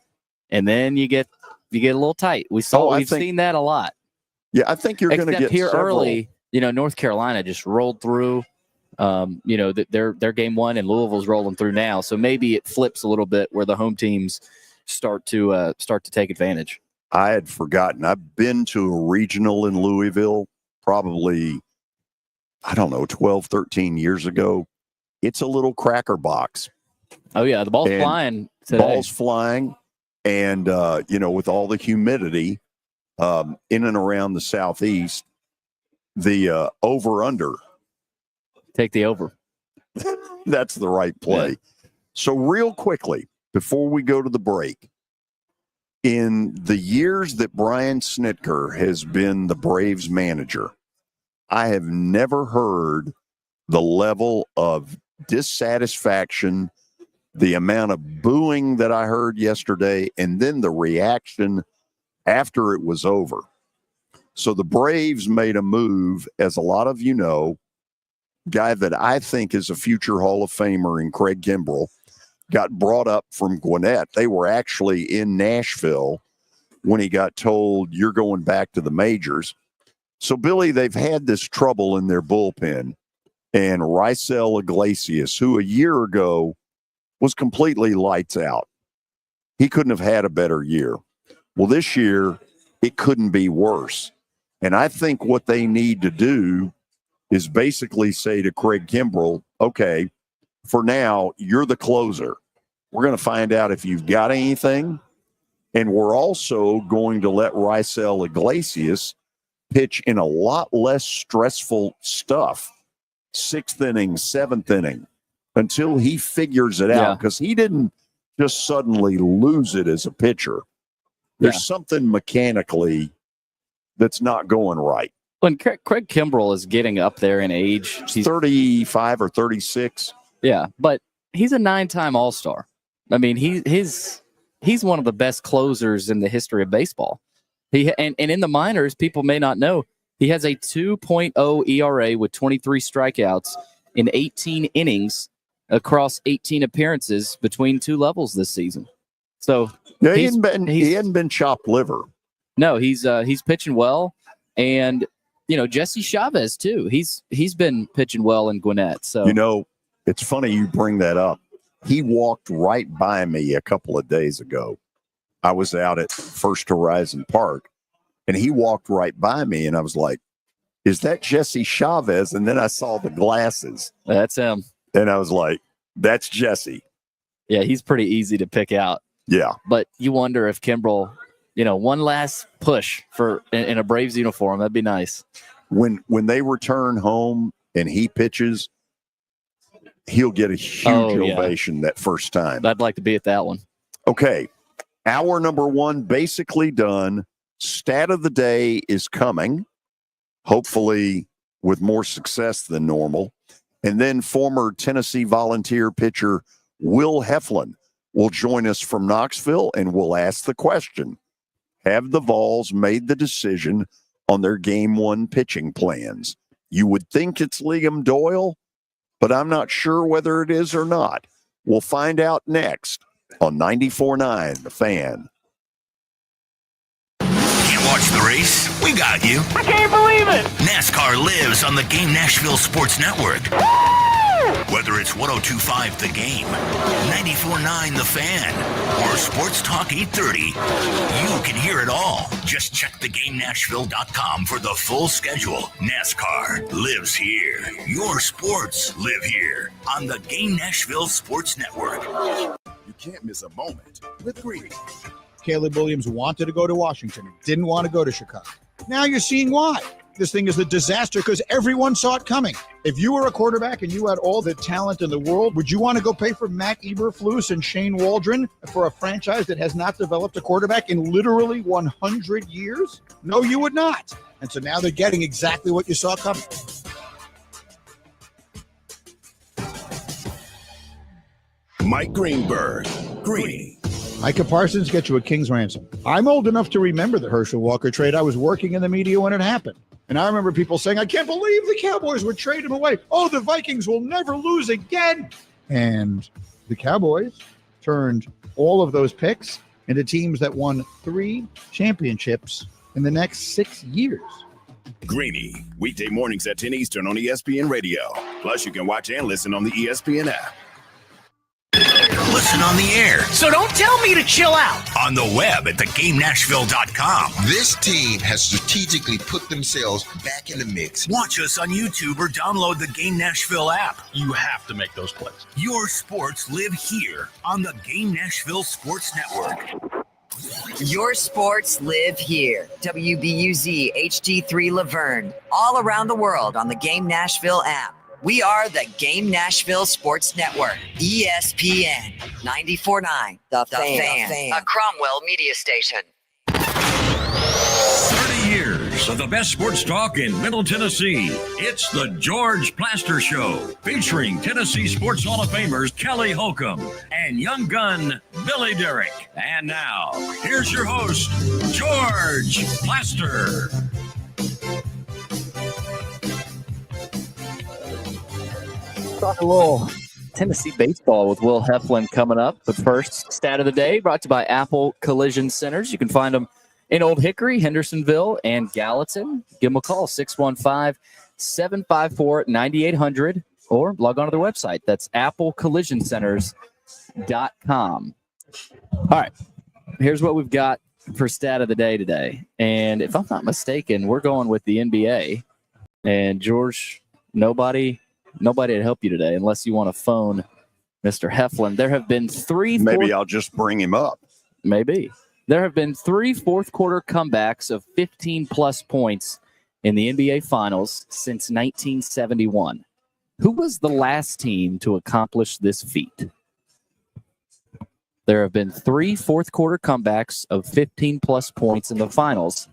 and then you get a little tight. We've seen that a lot. Yeah, I think you're going to get here several. Early. North Carolina just rolled through. Their game one, and Louisville's rolling through now. So maybe it flips a little bit where the home teams start to take advantage. I had forgotten. I've been to a regional in Louisville probably, 12, 13 years ago. It's a little cracker box. Oh, yeah. The ball's flying today. Ball's flying. And, with all the humidity in and around the southeast, the over-under. Take the over. That's the right play. Yeah. So real quickly, before we go to the break, in the years that Brian Snitker has been the Braves manager, I have never heard the level of dissatisfaction, the amount of booing that I heard yesterday, and then the reaction after it was over. So the Braves made a move, as a lot of you know, guy that I think is a future Hall of Famer in Craig Kimbrell, got brought up from Gwinnett. They were actually in Nashville when he got told, you're going back to the majors. So, Billy, they've had this trouble in their bullpen. And Rysel Iglesias, who a year ago was completely lights out, he couldn't have had a better year. Well, this year, it couldn't be worse. And I think what they need to do is basically say to Craig Kimbrell, okay, for now, you're the closer. We're going to find out if you've got anything. And we're also going to let Rysel Iglesias pitch in a lot less stressful stuff, 6th inning, 7th inning, until he figures it out. Because he didn't just suddenly lose it as a pitcher. There's something mechanically that's not going right. When Craig Kimbrell is getting up there in age, he's 35 or 36. Yeah, but he's a 9-time All-Star. I mean, he's one of the best closers in the history of baseball. And in the minors, people may not know, he has a 2.0 ERA with 23 strikeouts in 18 innings across 18 appearances between two levels this season. So yeah, he hadn't been chopped liver. No, he's pitching well, and Jesse Chavez too. He's been pitching well in Gwinnett. So it's funny you bring that up. He walked right by me a couple of days ago. I was out at First Horizon Park, and he walked right by me, and I was like, "Is that Jesse Chavez?" And then I saw the glasses. That's him. And I was like, "That's Jesse." Yeah, he's pretty easy to pick out. Yeah, but you wonder if Kimbrell, one last push in a Braves uniform. That'd be nice. When they return home and he pitches, he'll get a huge ovation that first time. I'd like to be at that one. Okay. Hour number 1 basically done. Stat of the day is coming, hopefully with more success than normal. And then former Tennessee Volunteer pitcher Will Heflin will join us from Knoxville, and we'll ask the question, have the Vols made the decision on their Game 1 pitching plans? You would think it's Liam Doyle, but I'm not sure whether it is or not. We'll find out next on 94.9 The Fan. Can't watch the race? We got you. I can't believe it. NASCAR lives on the Game Nashville Sports Network. Whether it's 102.5 The Game, 94.9 The Fan, or Sports Talk 830, you can hear it all. Just check theGameNashville.com for the full schedule. NASCAR lives here. Your sports live here on the Game Nashville Sports Network. You can't miss a moment with Greeny. Caleb Williams wanted to go to Washington, didn't want to go to Chicago. Now you're seeing why. This thing is a disaster because everyone saw it coming. If you were a quarterback and you had all the talent in the world, would you want to go pay for Matt Eberflus and Shane Waldron for a franchise that has not developed a quarterback in literally 100 years? No, you would not. And so now they're getting exactly what you saw coming. Mike Greenberg, Greeny. Micah Parsons gets you a king's ransom. I'm old enough to remember the Herschel Walker trade. I was working in the media when it happened. And I remember people saying, I can't believe the Cowboys would trade him away. Oh, the Vikings will never lose again. And the Cowboys turned all of those picks into teams that won 3 championships in the next 6 years. Greeny, weekday mornings at 10 Eastern on ESPN Radio. Plus, you can watch and listen on the ESPN app. Listen on the air. So don't tell me to chill out. On the web at thegamenashville.com. This team has strategically put themselves back in the mix. Watch us on YouTube or download the Game Nashville app. You have to make those plays. Your sports live here on the Game Nashville Sports Network. Your sports live here. WBUZ HD3 Laverne. All around the world on the Game Nashville app. We are the Game Nashville Sports Network. ESPN 94.9 The Fan. A Cromwell media station. 30 years of the best sports talk in Middle Tennessee. It's the George Plaster Show, featuring Tennessee Sports Hall of Famers Kelly Holcomb and young gun Billy Derrick. And now, here's your host, George Plaster. Talk a little Tennessee baseball with Will Heflin coming up. But first, stat of the day brought to you by Apple Collision Centers. You can find them in Old Hickory, Hendersonville, and Gallatin. Give them a call, 615-754-9800, or log on to their website. That's applecollisioncenters.com. All right, here's what we've got for stat of the day today. And if I'm not mistaken, we're going with the NBA. And George, nobody to help you today unless you want to phone Mr. Heflin. There have been 3 Maybe I'll just bring him up. Maybe. There have been 3 fourth-quarter comebacks of 15-plus points in the NBA Finals since 1971. Who was the last team to accomplish this feat? There have been 3 fourth-quarter comebacks of 15-plus points in the Finals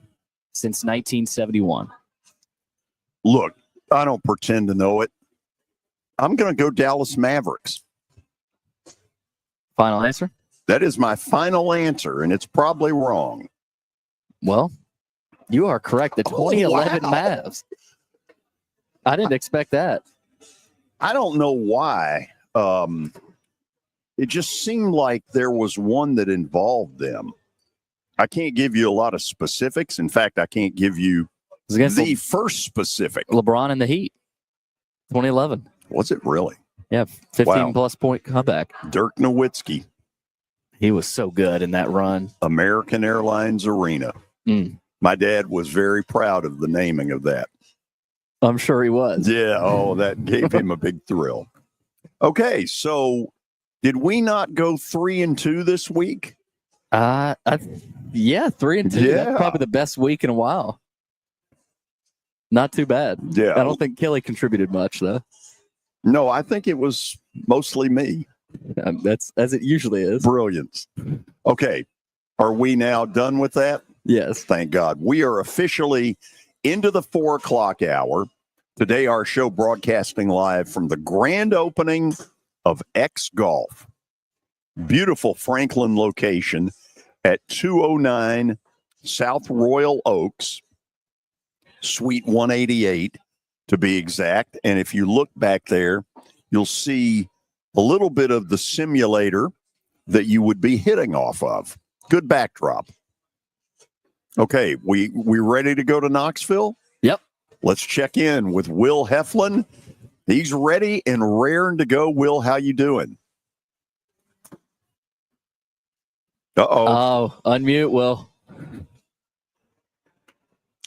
since 1971. Look, I don't pretend to know it. I'm going to go Dallas Mavericks. Final answer? That is my final answer, and it's probably wrong. Well, you are correct. The 2011 Mavs. I didn't expect that. I don't know why. It just seemed like there was one that involved them. I can't give you a lot of specifics. In fact, I can't give you the first specific. LeBron and the Heat. 2011. Was it really? Yeah, 15-plus point comeback. Dirk Nowitzki. He was so good in that run. American Airlines Arena. My dad was very proud of the naming of that. I'm sure he was. Yeah, that gave him a big thrill. Okay, so did we not go 3-2 this week? I Yeah, 3-2. Yeah. That's probably the best week in a while. Not too bad. Yeah. I don't think Kelly contributed much, though. No, I think it was mostly me. That's as it usually is. Brilliance. Okay. Are we now done with that? Yes. Thank God. We are officially into the 4 o'clock hour. Today, our show broadcasting live from the grand opening of X Golf. Beautiful Franklin location at 209 South Royal Oaks, Suite 188 to be exact. And if you look back there, you'll see a little bit of the simulator that you would be hitting off of. Good backdrop. Okay, we ready to go to Knoxville? Yep. Let's check in with Will Heflin. He's ready and raring to go. Will, how you doing? Uh-oh. Oh, unmute, Will.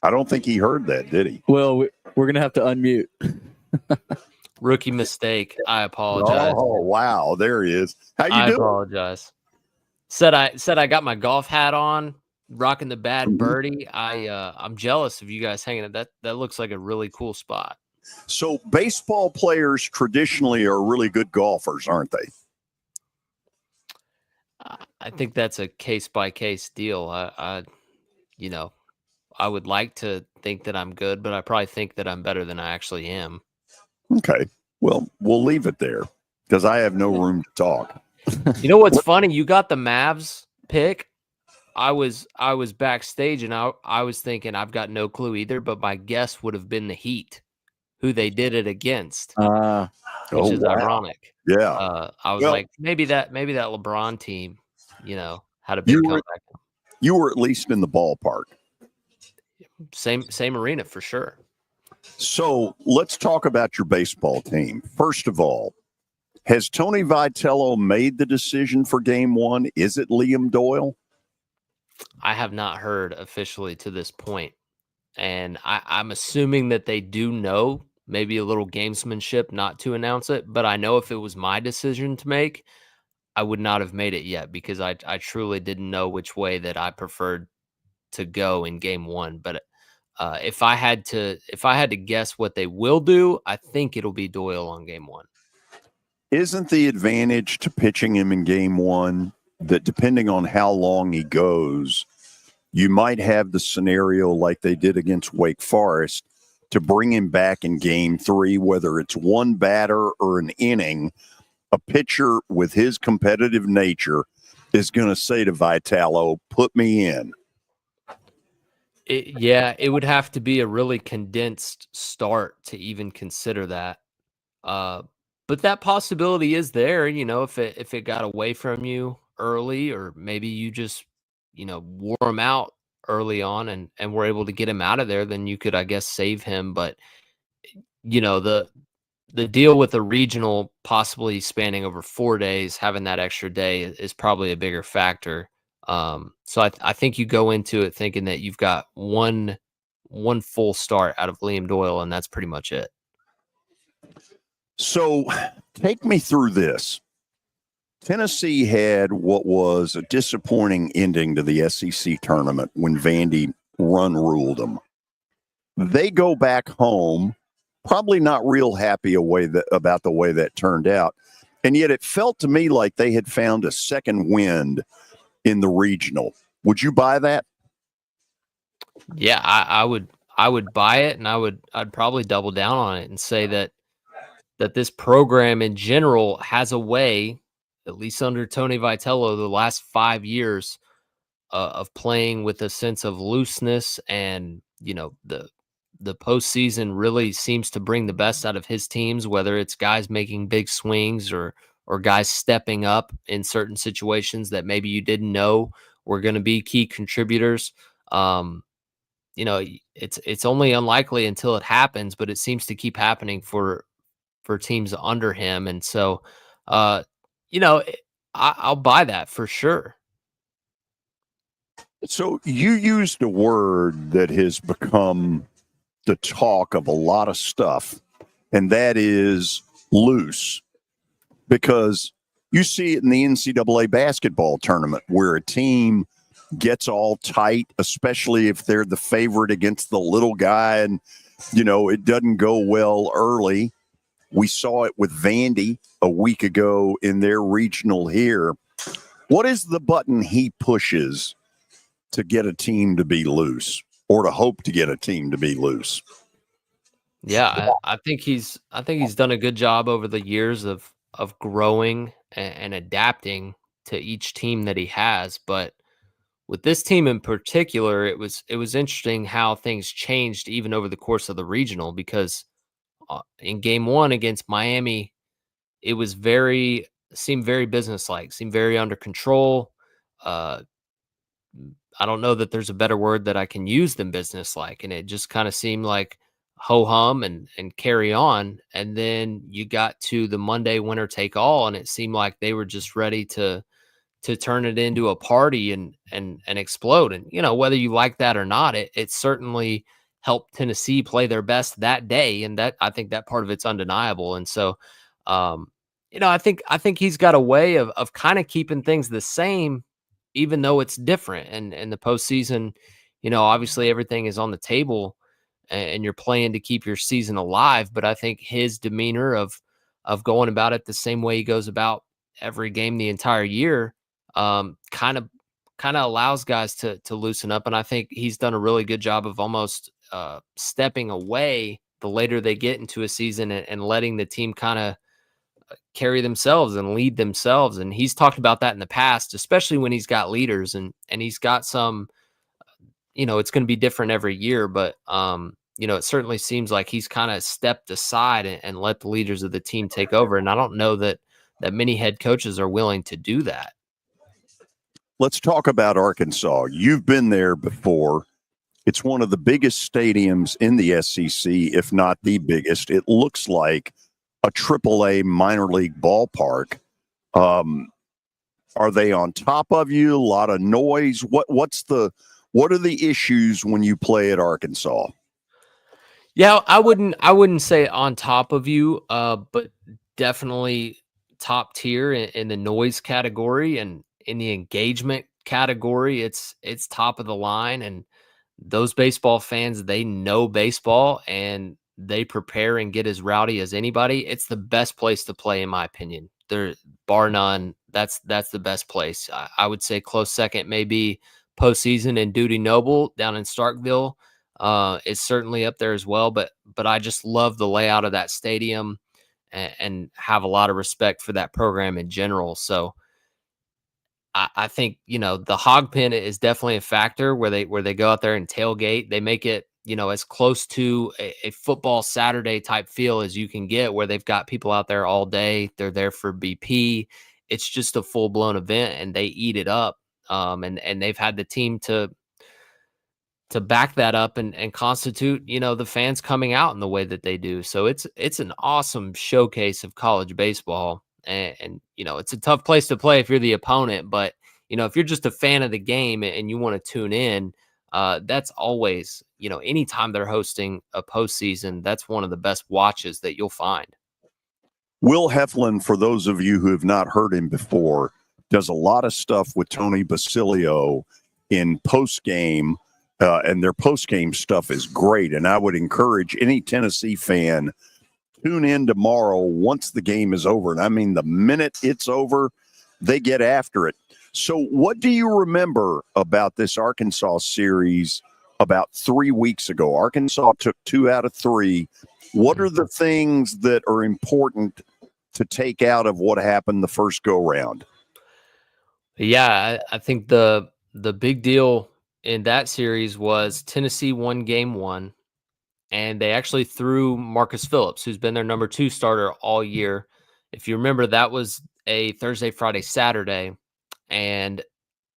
I don't think he heard that, did he? Will, we're going to have to unmute. Rookie mistake. I apologize. Oh, wow. There he is. How you I doing? apologize. Said I got my golf hat on, rocking the bad birdie. I'm jealous of you guys hanging it. That looks like a really cool spot. So baseball players traditionally are really good golfers, aren't they? I think that's a case by case deal. I would like to think that I'm good, but I probably think that I'm better than I actually am. Okay. Well, we'll leave it there because I have no room to talk. You know what's funny? You got the Mavs pick. I was backstage and I was thinking I've got no clue either, but my guess would have been the Heat, who they did it against, which is ironic. Yeah. I was like, maybe that LeBron team, had a big comeback. You were at least in the ballpark. Same arena for sure. So let's talk about your baseball team. First of all, has Tony Vitello made the decision for game one? Is it Liam Doyle? I have not heard officially to this point. And I'm assuming that they do know, maybe a little gamesmanship not to announce it. But I know if it was my decision to make, I would not have made it yet because I truly didn't know which way that I preferred to go in game one. But if I had to guess what they will do, I think it'll be Doyle on game one. Isn't the advantage to pitching him in game one that depending on how long he goes, you might have the scenario like they did against Wake Forest to bring him back in game three, whether it's one batter or an inning, a pitcher with his competitive nature is going to say to Vitello, put me in. It would have to be a really condensed start to even consider that. But that possibility is there, if it got away from you early, or maybe you just, wore him out early on and were able to get him out of there, then you could, I guess, save him. But, the deal with the regional possibly spanning over 4 days, having that extra day is probably a bigger factor. So I think you go into it thinking that you've got one full start out of Liam Doyle, and that's pretty much it. So take me through this. Tennessee had what was a disappointing ending to the SEC tournament when Vandy ruled them. They go back home, probably not real happy about the way that turned out. And yet it felt to me like they had found a second wind in the regional. Would you buy that? Yeah, I would buy it, and I'd probably double down on it and say that this program in general has a way, at least under Tony Vitello, the last 5 years of playing with a sense of looseness, and the postseason really seems to bring the best out of his teams, whether it's guys making big swings or guys stepping up in certain situations that maybe you didn't know were going to be key contributors. It's only unlikely until it happens, but it seems to keep happening for teams under him. And so, I'll buy that for sure. So you used a word that has become the talk of a lot of stuff, and that is loose, because you see it in the NCAA basketball tournament where a team gets all tight, especially if they're the favorite against the little guy and, it doesn't go well early. We saw it with Vandy a week ago in their regional here. What is the button he pushes to get a team to be loose or to hope to get a team to be loose? Yeah, I think he's done a good job over the years of growing and adapting to each team that he has. But with this team in particular, it was interesting how things changed even over the course of the regional, because in game one against Miami, it was seemed very businesslike, seemed very under control. Uh, I don't know that there's a better word that I can use than businesslike, and it just kind of seemed like ho hum and carry on. And then you got to the Monday winner take all, and it seemed like they were just ready to turn it into a party and explode. And whether you like that or not, it certainly helped Tennessee play their best that day, and that I think that part of it's undeniable. And so, I think he's got a way of kind of keeping things the same, even though it's different. And in the postseason, obviously everything is on the table, and you're playing to keep your season alive. But I think his demeanor of going about it the same way he goes about every game the entire year, kind of allows guys to loosen up. And I think he's done a really good job of almost stepping away the later they get into a season, and letting the team kind of carry themselves and lead themselves. And he's talked about that in the past, especially when he's got leaders, and he's got some, it's going to be different every year, but it certainly seems like he's kind of stepped aside and let the leaders of the team take over. And I don't know that many head coaches are willing to do that. Let's talk about Arkansas. You've been there before. It's one of the biggest stadiums in the SEC, if not the biggest. It looks like a AAA minor league ballpark. Are they on top of you? A lot of noise. What are the issues when you play at Arkansas? Yeah, I wouldn't say on top of you, but definitely top tier in the noise category, and in the engagement category, it's top of the line. And those baseball fans, they know baseball, and they prepare and get as rowdy as anybody. It's the best place to play, in my opinion. There, bar none, that's the best place. I would say close second maybe postseason and Duty Noble down in Starkville. Is certainly up there as well. But I just love the layout of that stadium, and have a lot of respect for that program in general. So I think, the hog pen is definitely a factor where they go out there and tailgate. They make it, as close to a football Saturday type feel as you can get, where they've got people out there all day. They're there for BP. It's just a full blown event, and they eat it up. And they've had the team to back that up and constitute, the fans coming out in the way that they do. So it's an awesome showcase of college baseball. And it's a tough place to play if you're the opponent, but if you're just a fan of the game and you want to tune in, that's always, anytime they're hosting a postseason, that's one of the best watches that you'll find. Will Heflin, for those of you who have not heard him before, does a lot of stuff with Tony Basilio in postgame, and their postgame stuff is great. And I would encourage any Tennessee fan, tune in tomorrow once the game is over. And I mean, the minute it's over, they get after it. So what do you remember about this Arkansas series about 3 weeks ago? Arkansas took 2 out of 3. What are the things that are important to take out of what happened the first go round? Yeah, I think the big deal in that series was Tennessee won game 1. And they actually threw Marcus Phillips, who's been their number 2 starter all year. If you remember, that was a Thursday, Friday, Saturday. And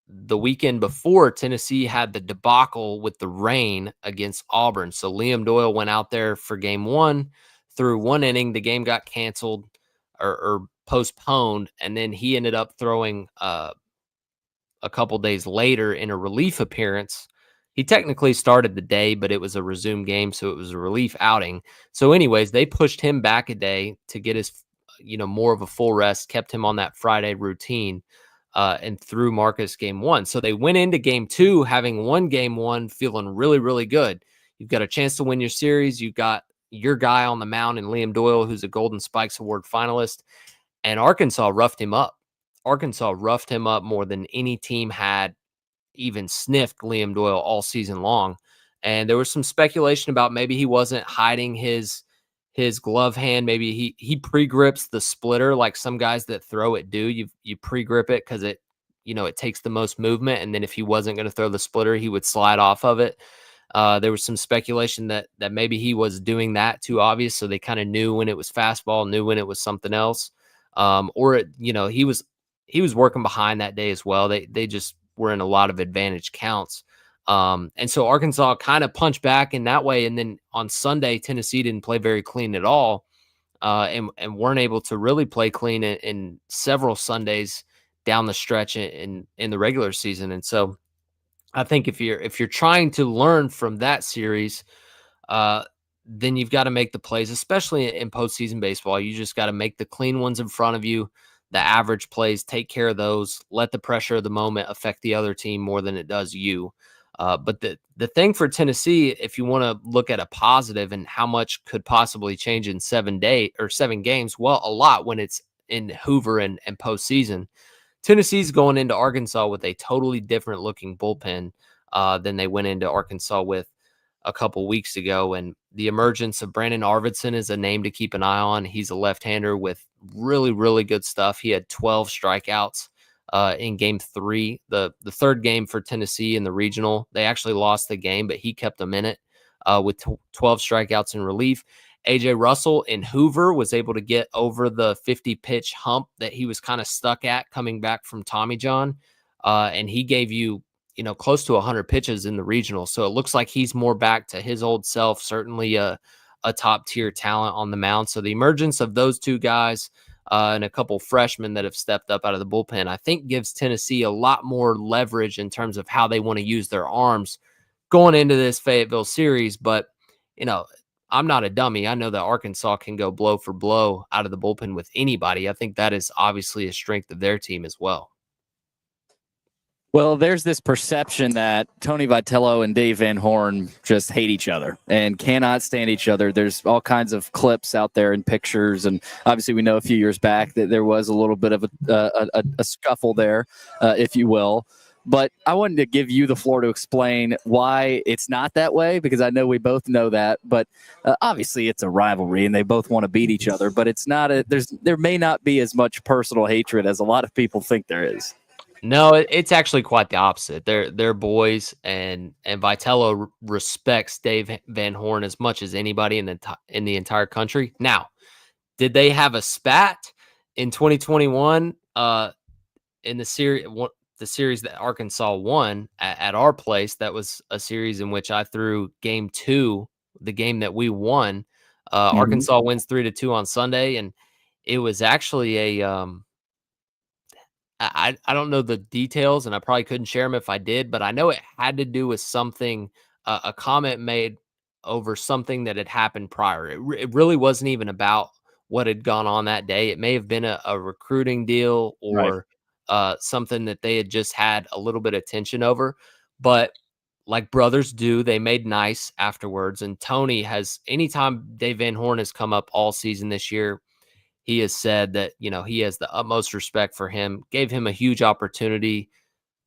the weekend before, Tennessee had the debacle with the rain against Auburn. So Liam Doyle went out there for game 1, threw 1 inning. The game got canceled or postponed. And then he ended up throwing a couple days later in a relief appearance. He technically started the day, but it was a resumed game, so it was a relief outing. So anyways, they pushed him back a day to get his, more of a full rest, kept him on that Friday routine. and threw Marcus game 1. So they went into game 2 having won game 1, feeling really, really good. You've got a chance to win your series. You've got your guy on the mound in Liam Doyle, who's a Golden Spikes Award finalist, and Arkansas roughed him up. Arkansas roughed him up more than any team had even sniffed Liam Doyle all season long. And there was some speculation about maybe he wasn't hiding his glove hand. Maybe he pre-grips the splitter like some guys that throw it do. You pre-grip it because it takes the most movement. And then if he wasn't going to throw the splitter, he would slide off of it. There was some speculation that maybe he was doing that too obvious, so they kind of knew when it was fastball, knew when it was something else, he was working behind that day as well. They just were in a lot of advantage counts, and so Arkansas kind of punched back in that way. And then on Sunday, Tennessee didn't play very clean at all, and weren't able to really play clean in several Sundays down the stretch in the regular season, and so. I think if you're trying to learn from that series, then you've got to make the plays, especially in postseason baseball. You just got to make the clean ones in front of you, the average plays, take care of those, let the pressure of the moment affect the other team more than it does you. But the thing for Tennessee, if you want to look at a positive and how much could possibly change in 7 games, well, a lot when it's in Hoover and postseason. Tennessee's going into Arkansas with a totally different looking bullpen than they went into Arkansas with a couple weeks ago. And the emergence of Brandon Arvidsson is a name to keep an eye on. He's a left-hander with really, really good stuff. He had 12 strikeouts in game 3, the third game for Tennessee in the regional. They actually lost the game, but he kept them in it with 12 strikeouts in relief. AJ Russell in Hoover was able to get over the 50 pitch hump that he was kind of stuck at coming back from Tommy John. And he gave you, close to 100 pitches in the regional. So it looks like he's more back to his old self, certainly a top tier talent on the mound. So the emergence of those two guys and a couple freshmen that have stepped up out of the bullpen, I think gives Tennessee a lot more leverage in terms of how they want to use their arms going into this Fayetteville series. But, I'm not a dummy. I know that Arkansas can go blow for blow out of the bullpen with anybody. I think that is obviously a strength of their team as well. Well, there's this perception that Tony Vitello and Dave Van Horn just hate each other and cannot stand each other. There's all kinds of clips out there and pictures, and obviously we know a few years back that there was a little bit of a scuffle there, if you will. But I wanted to give you the floor to explain why it's not that way, because I know we both know that. But obviously, it's a rivalry, and they both want to beat each other. But it's not there may not be as much personal hatred as a lot of people think there is. No, it's actually quite the opposite. They're boys, and Vitello respects Dave Van Horn as much as anybody in the entire country. Now, did they have a spat in 2021 in the series? The series that Arkansas won at our place, that was a series in which I threw game 2, the game that we won. Arkansas wins 3-2 on Sunday, and it was actually I don't know the details, and I probably couldn't share them if I did, but I know it had to do with something, a comment made over something that had happened prior. It really wasn't even about what had gone on that day. It may have been a recruiting deal or Right. Something that they had just had a little bit of tension over. But like brothers do, they made nice afterwards. And Tony has, anytime Dave Van Horn has come up all season this year, he has said that, he has the utmost respect for him, gave him a huge opportunity,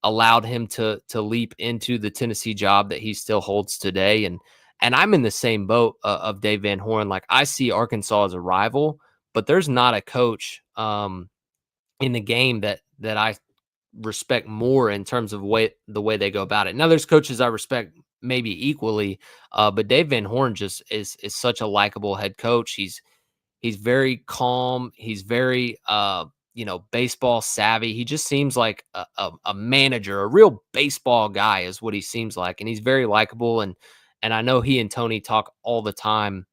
allowed him to leap into the Tennessee job that he still holds today. And I'm in the same boat of Dave Van Horn. Like, I see Arkansas as a rival, but there's not a coach in the game that I respect more in terms of the way they go about it. Now, there's coaches I respect maybe equally, but Dave Van Horn just is such a likable head coach. He's very calm. He's very baseball savvy. He just seems like a manager, a real baseball guy is what he seems like, and he's very likable. And I know he and Tony talk all the time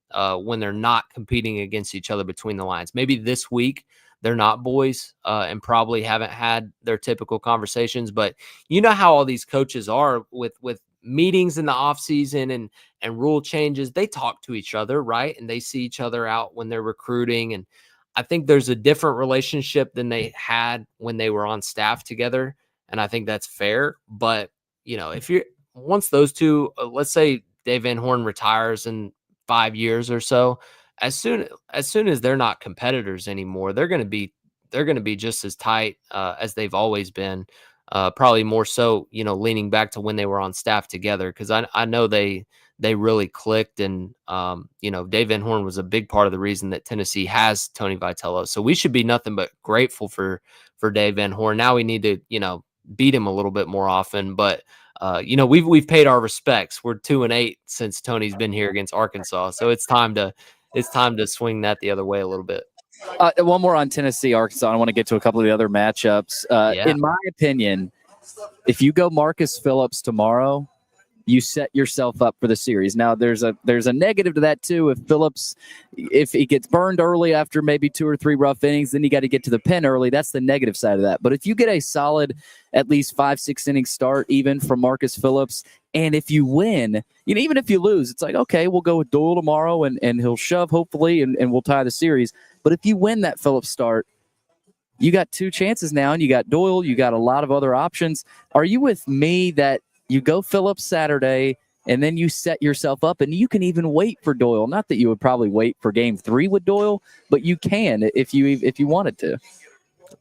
when they're not competing against each other between the lines. Maybe this week they're not boys and probably haven't had their typical conversations, but you know how all these coaches are with meetings in the off season and rule changes. They talk to each other, right? And they see each other out when they're recruiting. And I think there's a different relationship than they had when they were on staff together, and I think that's fair. But if you're once those two, let's say Dave Van Horn retires in 5 years or so, as soon as they're not competitors anymore, they're going to be just as tight as they've always been. Probably more so, leaning back to when they were on staff together, because I know they really clicked, and Dave Van Horn was a big part of the reason that Tennessee has Tony Vitello. So we should be nothing but grateful for Dave Van Horn. Now we need to beat him a little bit more often, but we've paid our respects. We're 2-8 since Tony's been here against Arkansas, so it's time to swing that the other way a little bit. One more on Tennessee, Arkansas. I want to get to a couple of the other matchups. In my opinion, if you go Marcus Phillips tomorrow, you set yourself up for the series. Now, there's a negative to that too. If he gets burned early after maybe 2 or 3 rough innings, then you got to get to the pen early. That's the negative side of that. But if you get a solid, at least 5-6 inning start, even from Marcus Phillips, and if you win, even if you lose, it's like, okay, we'll go with Doyle tomorrow, and he'll shove hopefully, and we'll tie the series. But if you win that Phillips start, you got 2 chances now, and you got Doyle, you got a lot of other options. Are you with me that you go Phillips Saturday, and then you set yourself up, and you can even wait for Doyle? Not that you would probably wait for game 3 with Doyle, but you can if you wanted to.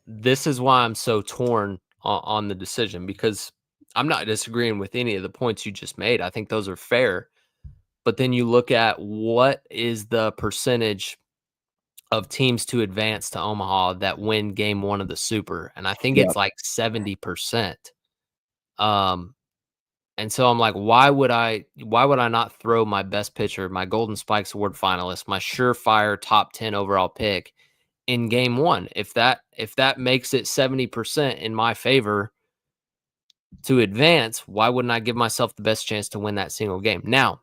This is why I'm so torn on the decision, because I'm not disagreeing with any of the points you just made. I think those are fair. But then you look at what is the percentage of teams to advance to Omaha that win game 1 of the Super, and I think it's like 70%. And so I'm like, why would I not throw my best pitcher, my Golden Spikes Award finalist, my surefire top 10 overall pick in game 1? If that makes it 70% in my favor to advance, why wouldn't I give myself the best chance to win that single game? Now,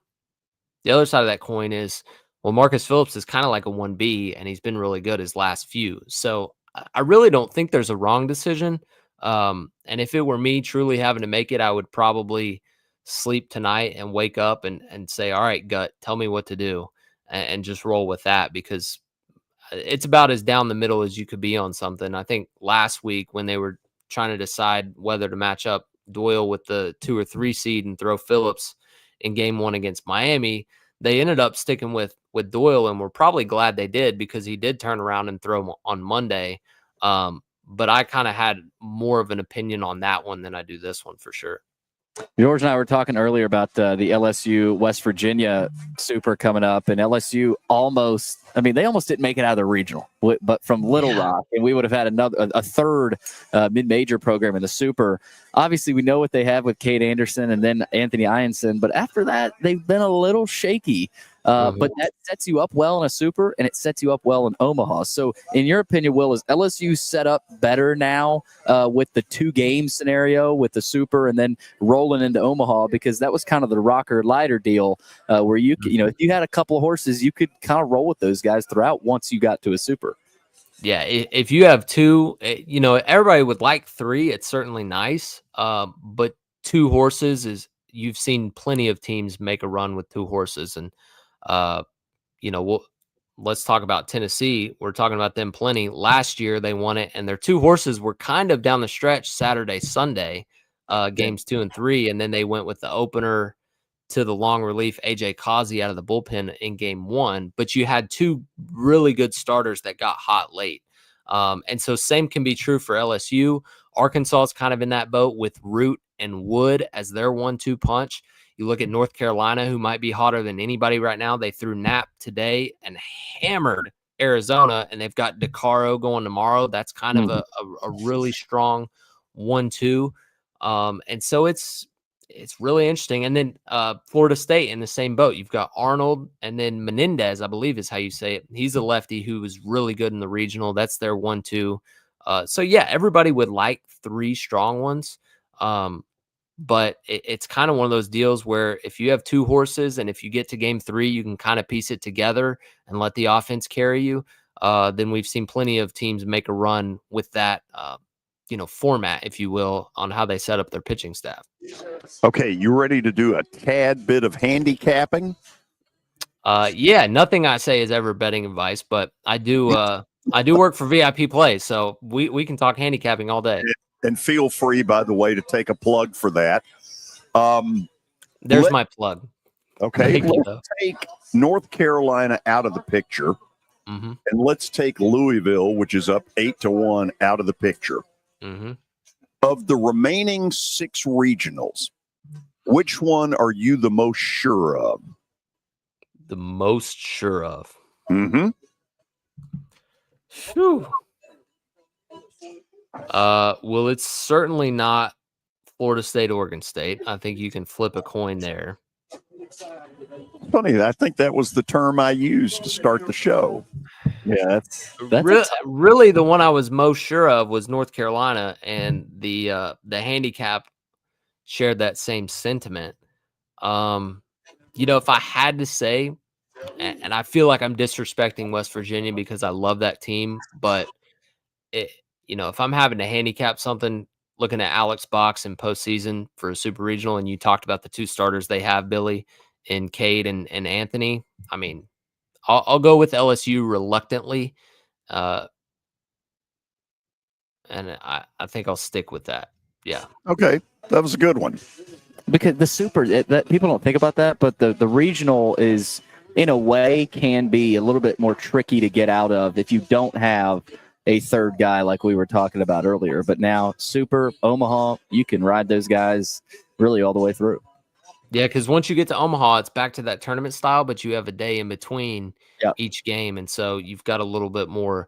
the other side of that coin is, well, Marcus Phillips is kind of like a 1B, and he's been really good his last few. So I really don't think there's a wrong decision. And if it were me truly having to make it, I would probably sleep tonight and wake up and say, all right, gut, tell me what to do, and just roll with that, because it's about as down the middle as you could be on something. I think last week when they were trying to decide whether to match up Doyle with the 2 or 3 seed and throw Phillips in game 1 against Miami, they ended up sticking with Doyle, and we're probably glad they did, because he did turn around and throw on Monday. But I kind of had more of an opinion on that one than I do this one, for sure. George and I were talking earlier about the LSU West Virginia Super coming up, and LSU they almost didn't make it out of the regional, but from Little Rock, and we would have had a third mid-major program in the Super. Obviously, we know what they have with Cade Anderson and then Anthony Ianson, but after that, they've been a little shaky. But that sets you up well in a Super, and it sets you up well in Omaha. So, in your opinion, Will, is LSU set up better now with the 2-game scenario with the Super and then rolling into Omaha? Because that was kind of the rocker lighter deal where if you had a couple of horses, you could kind of roll with those guys throughout once you got to a Super. Yeah, if you have 2, everybody would like 3. It's certainly nice, but 2 horses you've seen plenty of teams make a run with 2 horses, and let's talk about Tennessee. We're talking about them plenty. Last year they won it, and their 2 horses were kind of down the stretch Saturday, Sunday, games 2 and 3, and then they went with the opener to the long relief AJ Causey out of the bullpen in game 1. But you had 2 really good starters that got hot late, and so same can be true for LSU. Arkansas is kind of in that boat with Root and Wood as their 1-2 punch. You look at North Carolina, who might be hotter than anybody right now. They threw Knapp today and hammered Arizona, and they've got DeCaro going tomorrow. That's kind of a really strong 1-2. And so it's really interesting. And then Florida State in the same boat. You've got Arnold, and then Menendez, I believe is how you say it. He's a lefty who was really good in the regional. That's their 1-2. So, yeah, everybody would like 3 strong ones. But it's kind of one of those deals where if you have 2 horses and if you get to game 3, you can kind of piece it together and let the offense carry you. Then we've seen plenty of teams make a run with that, format, if you will, on how they set up their pitching staff. Okay, you ready to do a tad bit of handicapping? Yeah, nothing I say is ever betting advice, but I do. I do work for VIP Play, so we can talk handicapping all day. And feel free, by the way, to take a plug for that. There's my plug. Okay, Thank you, let's take North Carolina out of the picture, Mm-hmm. and let's take Louisville, which is up 8-1, out of the picture. Mm-hmm. Of the remaining 6 regionals, which one are you the most sure of? The most sure of. Mm-hmm. Whew. Well, it's certainly not Florida State, Oregon State. I think you can flip a coin there. Funny, I think that was the term I used to start the show. Yeah, Really the one I was most sure of was North Carolina, and the handicap shared that same sentiment. If I had to say, and I feel like I'm disrespecting West Virginia because I love that team, but if I'm having to handicap something, looking at Alex Box in postseason for a super regional, and you talked about the 2 starters they have, Billy, in Cade and Anthony. I mean, I'll go with LSU reluctantly, and I think I'll stick with that. Yeah. Okay, that was a good one. Because the super, that people don't think about that, but the regional is, in a way, can be a little bit more tricky to get out of if you don't have a third guy like we were talking about earlier. But now Super, Omaha, you can ride those guys really all the way through. Yeah, because once you get to Omaha, it's back to that tournament style, but you have a day in between each game, and so you've got a little bit more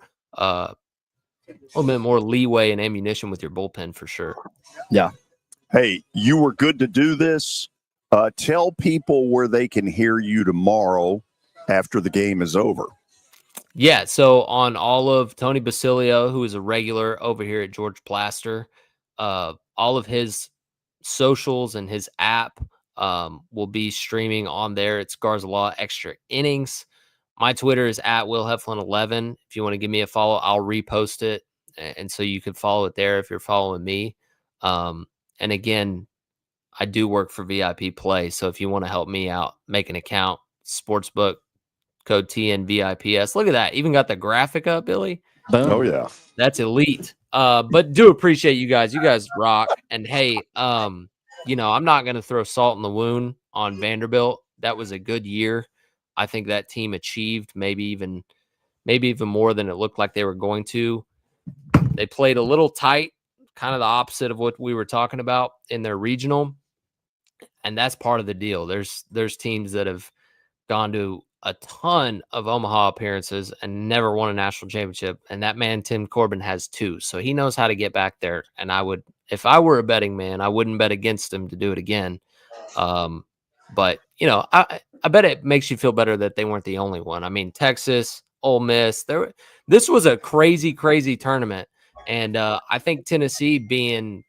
leeway and ammunition with your bullpen for sure. Yeah. Hey, you were good to do this. Tell people where they can hear you tomorrow after the game is over. Yeah, so on all of Tony Basilio, who is a regular over here at George Plaster, all of his socials and his app will be streaming on there. It's Garza Law Extra Innings. My Twitter is at Will Heflin 11. If you want to give me a follow, I'll repost it, and so you can follow it there if you're following me. And again, I do work for VIP Play, so if you want to help me out, make an account, Sportsbook, code TNVIPS. Look at that. Even got the graphic up, Billy. Boom. Oh, yeah. That's elite. But do appreciate you guys. You guys rock. And hey, I'm not going to throw salt in the wound on Vanderbilt. That was a good year. I think that team achieved maybe even more than it looked like they were going to. They played a little tight, kind of the opposite of what we were talking about in their regional. And that's part of the deal. There's teams that have gone to a ton of Omaha appearances and never won a national championship. And that man, Tim Corbin, has 2. So he knows how to get back there. And I would, if I were a betting man, I wouldn't bet against him to do it again. But, I bet it makes you feel better that they weren't the only one. I mean, Texas, Ole Miss, this was a crazy, crazy tournament. And I think Tennessee being,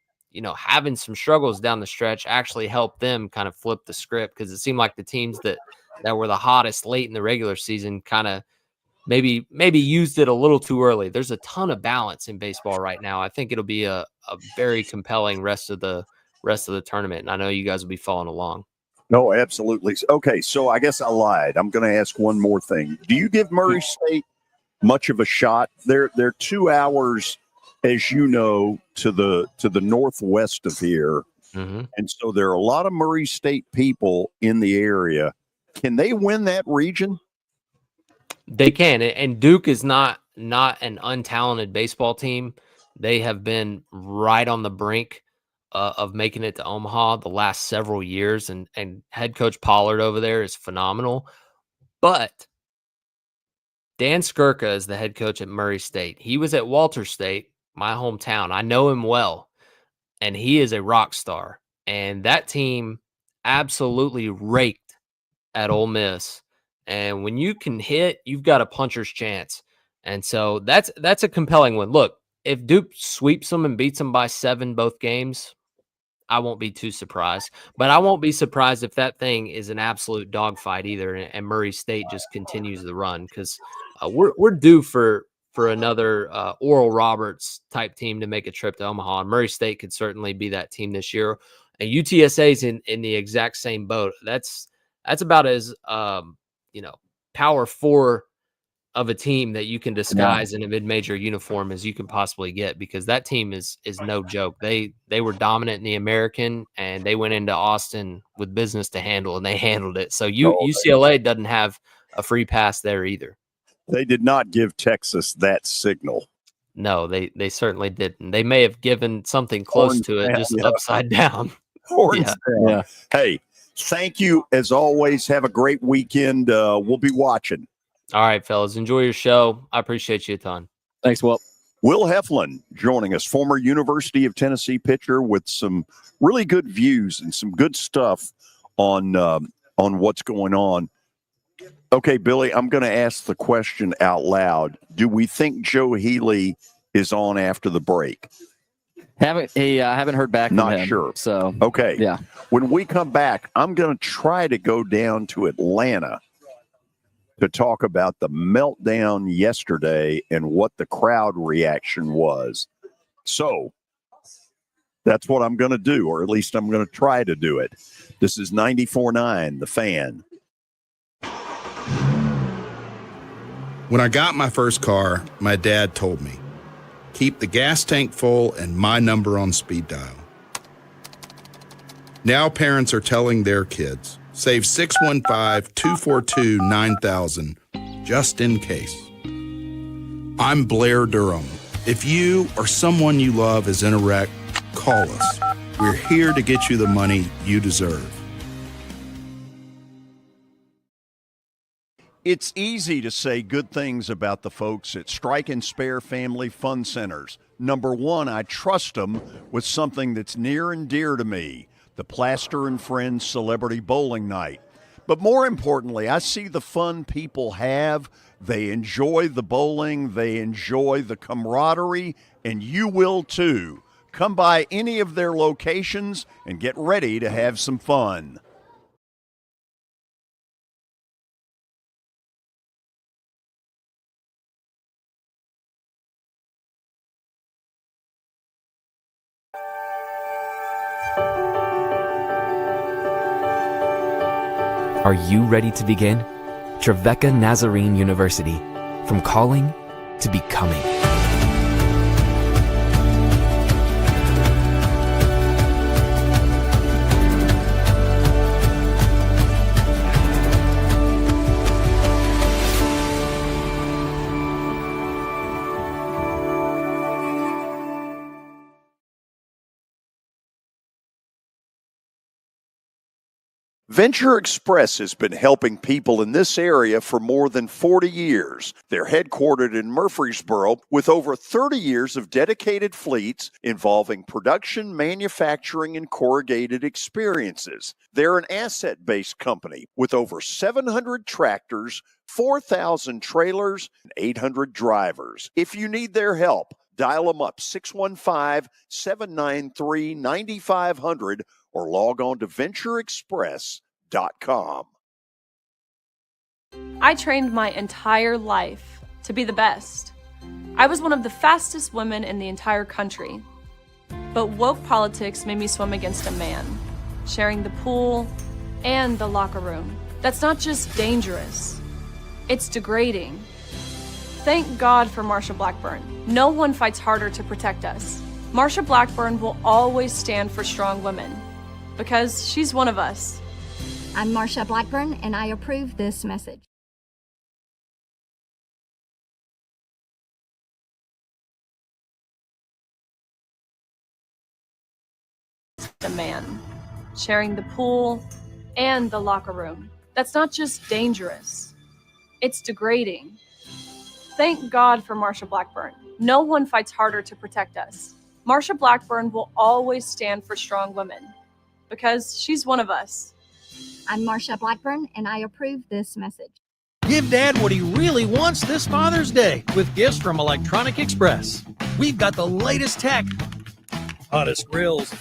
having some struggles down the stretch actually helped them kind of flip the script, because it seemed like the teams that were the hottest late in the regular season kind of maybe used it a little too early. There's a ton of balance in baseball right now. I think it'll be a very compelling rest of the tournament, and I know you guys will be following along. No, absolutely. Okay, so I guess I lied. I'm going to ask one more thing. Do you give Murray State much of a shot? They're 2 hours, as you know, to the northwest of here, and so there are a lot of Murray State people in the area. Can they win that region? They can, and Duke is not an untalented baseball team. They have been right on the brink of making it to Omaha the last several years, and head coach Pollard over there is phenomenal. But Dan Skirka is the head coach at Murray State. He was at Walter State, my hometown. I know him well, and he is a rock star. And that team absolutely raked at Ole Miss. And when you can hit, you've got a puncher's chance. And so that's a compelling one. Look, if Duke sweeps them and beats them by 7 both games, I won't be too surprised. But I won't be surprised if that thing is an absolute dogfight either, and Murray State just continues the run, because we're due for another Oral Roberts type team to make a trip to Omaha. And Murray State could certainly be that team this year. And UTSA's in the exact same boat. That's about as Power 4 of a team that you can disguise in a mid-major uniform as you can possibly get, because that team is no joke. They were dominant in the American, and they went into Austin with business to handle, and they handled it. So UCLA doesn't have a free pass there either. They did not give Texas that signal. No, they certainly didn't. They may have given something close to it, just upside down. Horns down. Hey, thank you as always. Have a great weekend. We'll be watching. All right, fellas. Enjoy your show. I appreciate you a ton. Thanks, Will. Will Heflin joining us, former University of Tennessee pitcher, with some really good views and some good stuff on what's going on. Okay, Billy, I'm going to ask the question out loud. Do we think Joe Healy is on after the break? Haven't heard back from him. Not sure. So okay. Yeah. When we come back, I'm going to try to go down to Atlanta to talk about the meltdown yesterday and what the crowd reaction was. So that's what I'm going to do, or at least I'm going to try to do it. This is 94.9 The Fan. When I got my first car, my dad told me, keep the gas tank full and my number on speed dial. Now parents are telling their kids, save 615-242-9000 just in case. I'm Blair Durham. If you or someone you love is in a wreck, call us. We're here to get you the money you deserve. It's easy to say good things about the folks at Strike and Spare Family Fun Centers. Number one, I trust them with something that's near and dear to me, the Plaster and Friends Celebrity Bowling Night. But more importantly, I see the fun people have. They enjoy the bowling, they enjoy the camaraderie, and you will too. Come by any of their locations and get ready to have some fun. Are you ready to begin? Trevecca Nazarene University. From calling to becoming. Venture Express has been helping people in this area for more than 40 years. They're headquartered in Murfreesboro with over 30 years of dedicated fleets involving production, manufacturing, and corrugated experiences. They're an asset-based company with over 700 tractors, 4,000 trailers, and 800 drivers. If you need their help, dial them up 615-793-9500 or log on to ventureexpress.com. I trained my entire life to be the best. I was one of the fastest women in the entire country. But woke politics made me swim against a man, sharing the pool and the locker room. That's not just dangerous, it's degrading. Thank God for Marsha Blackburn. No one fights harder to protect us. Marsha Blackburn will always stand for strong women, because she's one of us. I'm Marsha Blackburn, and I approve this message. The man, sharing the pool and the locker room. That's not just dangerous, it's degrading. Thank God for Marsha Blackburn. No one fights harder to protect us. Marsha Blackburn will always stand for strong women, because she's one of us. I'm Marsha Blackburn, and I approve this message. Give Dad what he really wants this Father's Day with gifts from Electronic Express. We've got the latest tech, hottest grills,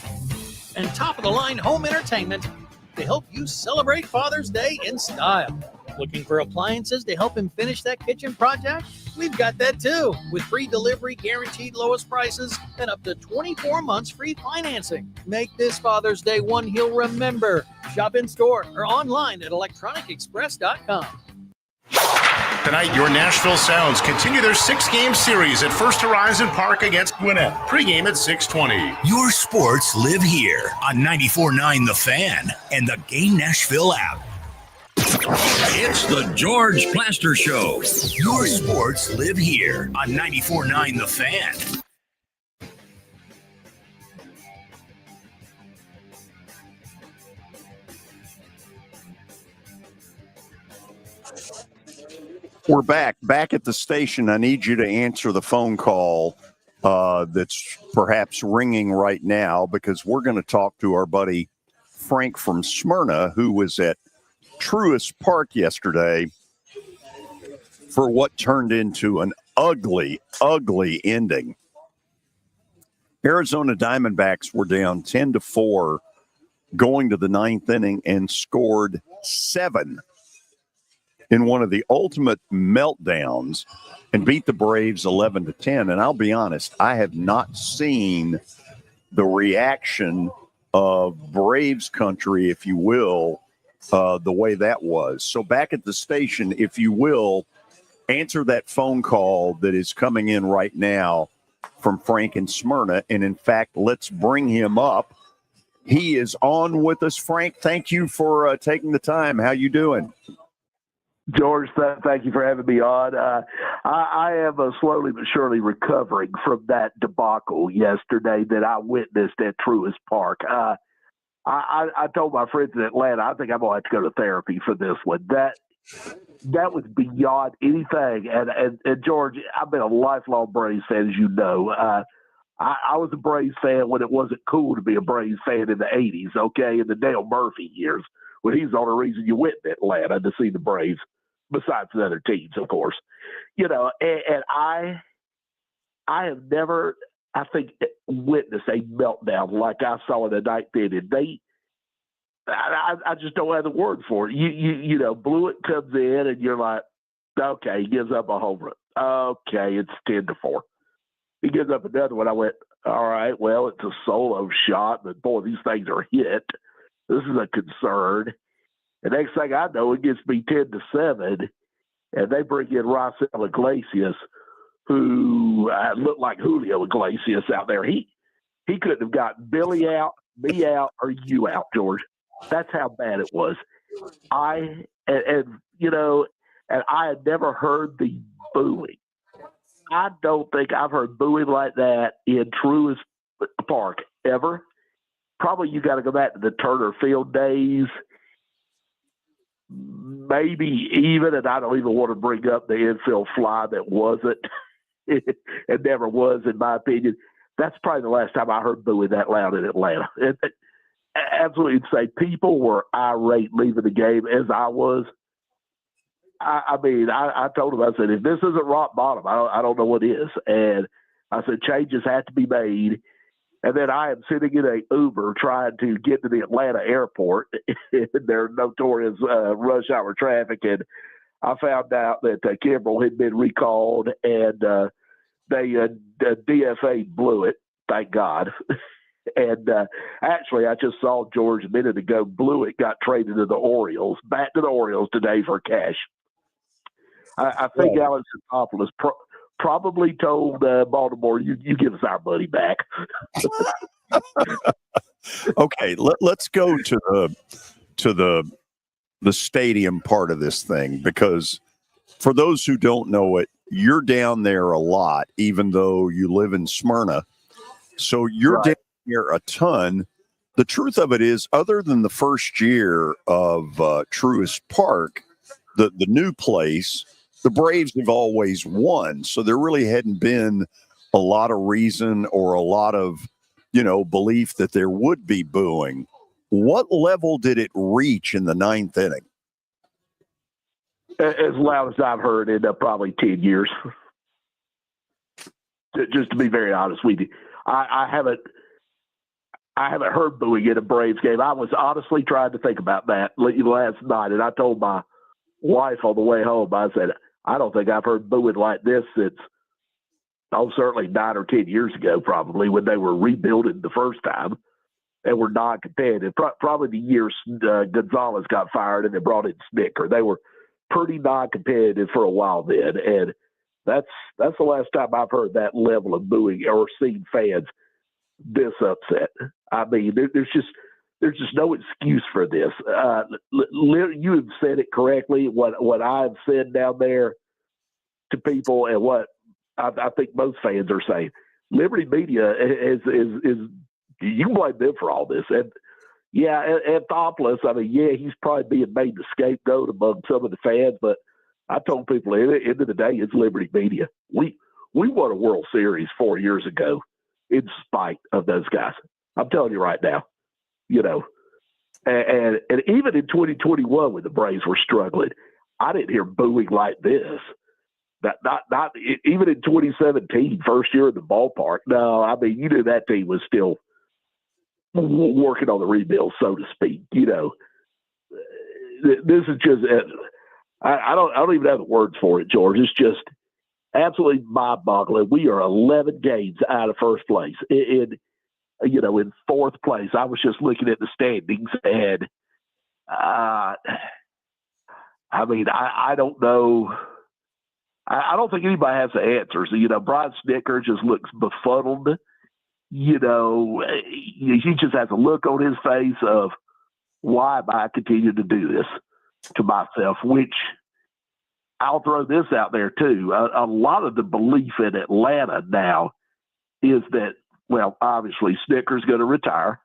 and top-of-the-line home entertainment to help you celebrate Father's Day in style. Looking for appliances to help him finish that kitchen project? We've got that too, with free delivery, guaranteed lowest prices, and up to 24 months free financing. Make this Father's Day one he'll remember. Shop in store or online at electronicexpress.com. Tonight, your Nashville Sounds continue their 6-game series at First Horizon Park against Gwinnett. Pregame at 6:20. Your sports live here on 94.9 The Fan and the Game Nashville app. It's the George Plaster Show. Your sports live here on 94.9 The Fan. We're back at the station. I need you to answer the phone call that's perhaps ringing right now, because we're going to talk to our buddy Frank from Smyrna, who was at Truist Park yesterday for what turned into an ugly ending. Arizona Diamondbacks were down 10-4 going to the 9th inning and scored 7 in one of the ultimate meltdowns and beat the Braves 11-10. And I'll be honest, I have not seen the reaction of Braves country, if you will, the way that was. So back at the station, if you will, answer that phone call that is coming in right now from Frank in Smyrna. And in fact, let's bring him up. He is on with us. Frank, thank you for taking the time. How you doing? George, thank you for having me on. I am slowly but surely recovering from that debacle yesterday that I witnessed at Truist Park. I told my friends in Atlanta, I think I'm going to have to go to therapy for this one. That was beyond anything. And George, I've been a lifelong Braves fan, as you know. I was a Braves fan when it wasn't cool to be a Braves fan in the 80s, okay, in the Dale Murphy years, when he's the only reason you went to Atlanta to see the Braves, besides the other teams, of course. You know, and I have never, I think, witnessed a meltdown like I saw in the 9th inning. I just don't have the word for it. You know, Blewett comes in and you're like, okay, he gives up a home run. Okay, it's 10-4. He gives up another one. I went, all right, well, it's a solo shot, but boy, these things are hit. This is a concern. The next thing I know, it gets me 10-7, and they bring in Raisel Iglesias, who looked like Julio Iglesias out there. He couldn't have gotten Billy out, me out, or you out, George. That's how bad it was. I had never heard the booing. I don't think I've heard booing like that in Truist Park ever. Probably you got to go back to the Turner Field days. Maybe even, and I don't even want to bring up the infield fly that wasn't. It never was, in my opinion. That's probably the last time I heard booing that loud in Atlanta. Absolutely insane. People were irate leaving the game, as I was. I told him, I said, if this isn't rock bottom, I don't know what is. And I said, changes have to be made. And then I am sitting in a Uber trying to get to the Atlanta airport in their notorious rush hour traffic. And I found out that Kimbrell had been recalled and they DFA'd Blewett, thank God. And actually, I just saw George a minute ago. Blewett got traded to the Orioles, back to the Orioles today for cash. I think Alex Anthopoulos probably told Baltimore, you give us our money back. Okay, let's go to the stadium part of this thing, because for those who don't know it, you're down there a lot, even though you live in Smyrna. So you're down there a ton. The truth of it is, other than the first year of Truist Park, the new place, the Braves have always won. So there really hadn't been a lot of reason or a lot of, belief that there would be booing. What level did it reach in the 9th inning? As loud as I've heard in probably 10 years. Just to be very honest with you, I haven't heard booing in a Braves game. I was honestly trying to think about that last night, and I told my wife on the way home, I said, I don't think I've heard booing like this since, certainly 9 or 10 years ago, probably, when they were rebuilding the first time and were non-competitive. Probably the year Gonzalez got fired and they brought in Snicker. They were pretty non-competitive for a while then, and that's the last time I've heard that level of booing or seen fans this upset. I mean, there's just no excuse for this. You have said it correctly. What I've said down there to people, and what I think most fans are saying, Liberty Media is you can blame them for all this. And yeah, Anthopoulos, I mean, yeah, he's probably being made the scapegoat among some of the fans, but I told people at the end of the day, it's Liberty Media. We won a World Series 4 years ago in spite of those guys. I'm telling you right now, you know. And even in 2021, when the Braves were struggling, I didn't hear booing like this. Not even in 2017, first year in the ballpark. No, I mean, you knew that team was still working on the rebuild, so to speak. You know, this is just I don't even have the words for it, George. It's just absolutely mind-boggling. We are 11 games out of first place. In fourth place. I was just looking at the standings, and I mean, I don't know. I don't think anybody has the answers. You know, Brian Snicker just looks befuddled. You know, he just has a look on his face of, why am I continuing to do this to myself? Which I'll throw this out there too. A lot of the belief in Atlanta now is that, well, obviously Snicker's going to retire,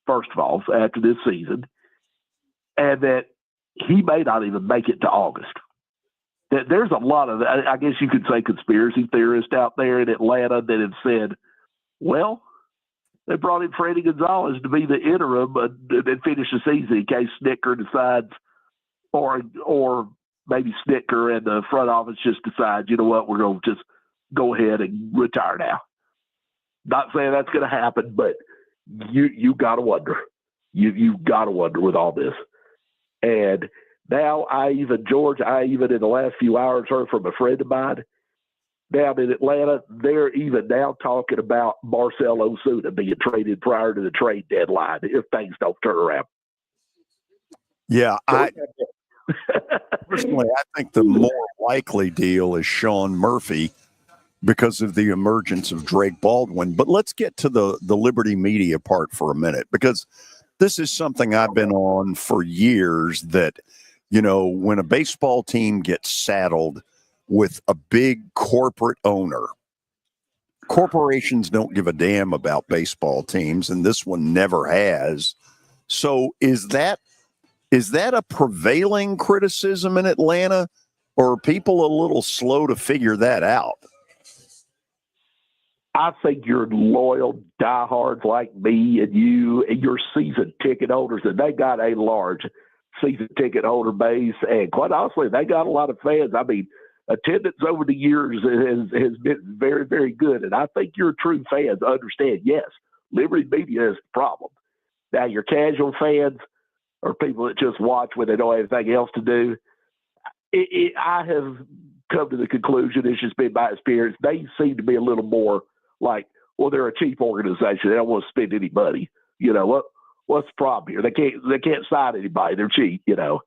first of all, after this season, and that he may not even make it to August. There's a lot of, I guess you could say, conspiracy theorists out there in Atlanta that have said, well, they brought in Freddie Gonzalez to be the interim and finish the season in case Snicker decides, or maybe Snicker and the front office just decides, you know what, we're going to just go ahead and retire now. Not saying that's going to happen, but you got to wonder. You've got to wonder with all this. And now George, in the last few hours heard from a friend of mine down in Atlanta, they're even now talking about Marcell Ozuna being traded prior to the trade deadline if things don't turn around. Yeah, personally, I think the more likely deal is Sean Murphy because of the emergence of Drake Baldwin. But let's get to the Liberty Media part for a minute, because this is something I've been on for years, that, you know, when a baseball team gets saddled with a big corporate owner, corporations don't give a damn about baseball teams, and this one never has. So is that a prevailing criticism in Atlanta, or are people a little slow to figure that out? I think your loyal diehards like me and you and your season ticket holders, and they got a large season ticket holder base, and quite honestly, they got a lot of fans. I mean, attendance over the years has been very, very good, and I think your true fans understand, yes, Liberty Media is the problem. Now, your casual fans or people that just watch when they don't have anything else to do, I have come to the conclusion, it's just been my experience, they seem to be a little more like, well, they're a cheap organization. They don't want to spend any money. You know, what's the problem here? They can't sign anybody. They're cheap, you know.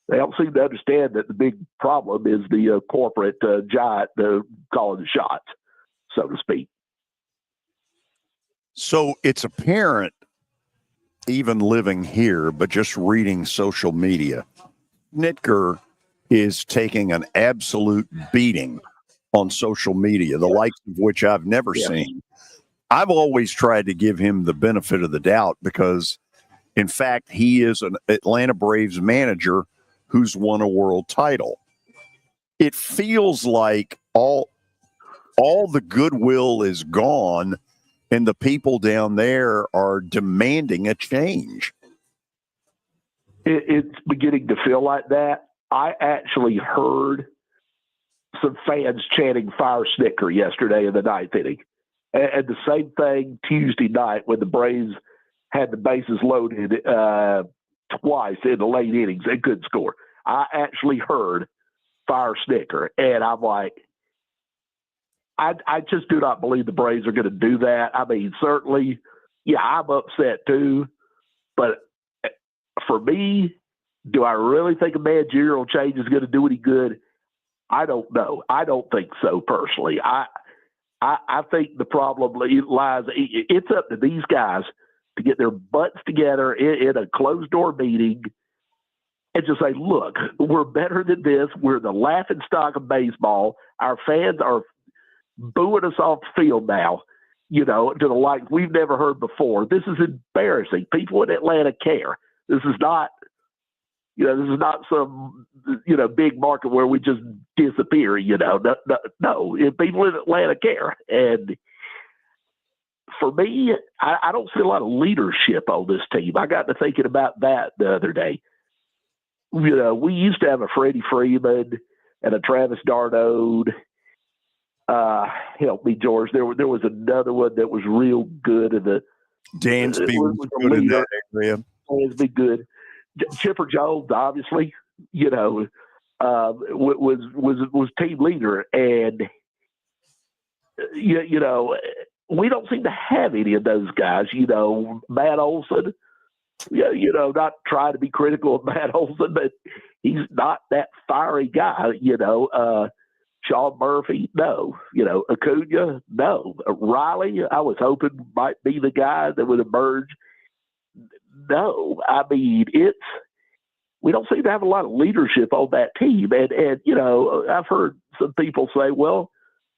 They don't seem to understand that the big problem is the corporate giant calling the shots, so to speak. So it's apparent, even living here, but just reading social media, Snitker is taking an absolute beating on social media, the likes of which I've never seen. I've always tried to give him the benefit of the doubt because, in fact, he is an Atlanta Braves manager who's won a world title. It feels like all the goodwill is gone, and the people down there are demanding a change. It's beginning to feel like that. I actually heard some fans chanting "Fire Snicker" yesterday in the ninth inning. And the same thing Tuesday night when the Braves had the bases loaded twice in the late innings and couldn't score. I actually heard "Fire Snicker," and I'm like, I just do not believe the Braves are going to do that. I mean, certainly, yeah, I'm upset too, but for me, Do I really think a managerial change is going to do any good? I don't know. I don't think so personally. I think the problem lies. It's up to these guys to get their butts together in a closed door meeting and just say, look, we're better than this. We're the laughing stock of baseball. Our fans are booing us off the field now, to the like we've never heard before. This is embarrassing. People in Atlanta care. This is not some, big market where we just disappear, No, people in Atlanta care. And for me, I don't see a lot of leadership on this team. I got to thinking about that the other day. We used to have a Freddie Freeman and a Travis Darno. Help me, George. There was another one that was real good. Dansby was good in that area. Dansby good. Chipper Jones, obviously, was team leader, and we don't seem to have any of those guys. Matt Olson. Not trying to be critical of Matt Olson, but he's not that fiery guy. Sean Murphy, no. Acuna, no. Riley, I was hoping might be the guy that would emerge. No, I mean, we don't seem to have a lot of leadership on that team. And I've heard some people say, well,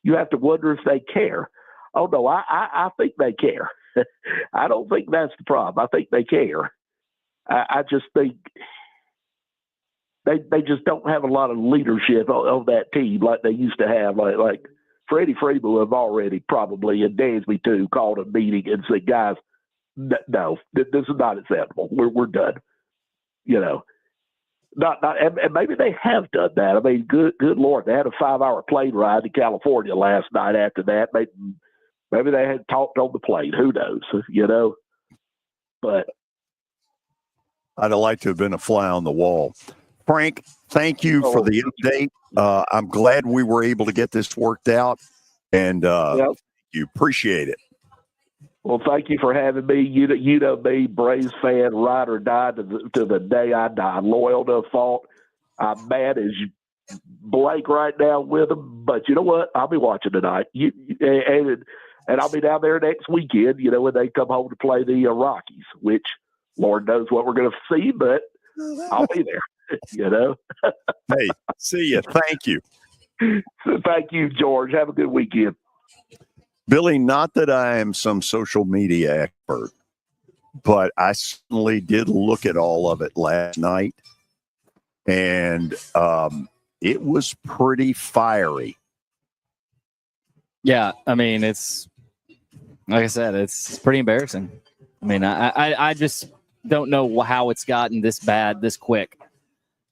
you have to wonder if they care. Oh, no, I think they care. I don't think that's the problem. I think they care. I just think they just don't have a lot of leadership on that team like they used to have. Like Freddie Freeman would have already probably, and Dansby too, called a meeting and said, guys, no, this is not acceptable. We're done. And maybe they have done that. I mean, good Lord, they had a 5-hour plane ride to California last night after that. Maybe they had talked on the plane. Who knows, But I'd have liked to have been a fly on the wall. Frank, thank you for the update. I'm glad we were able to get this worked out, and you appreciate it. Well, thank you for having me. You know me, Braves fan, ride or die to the day I die. Loyal to a fault. I'm mad as Blake right now with them, but you know what? I'll be watching tonight. And I'll be down there next weekend, when they come home to play the Rockies, which Lord knows what we're going to see, but I'll be there, Hey, see you. Thank you. Thank you, George. Have a good weekend. Billy, not that I am some social media expert, but I certainly did look at all of it last night, and it was pretty fiery. Yeah, I mean, it's like I said, it's pretty embarrassing. I mean, I just don't know how it's gotten this bad this quick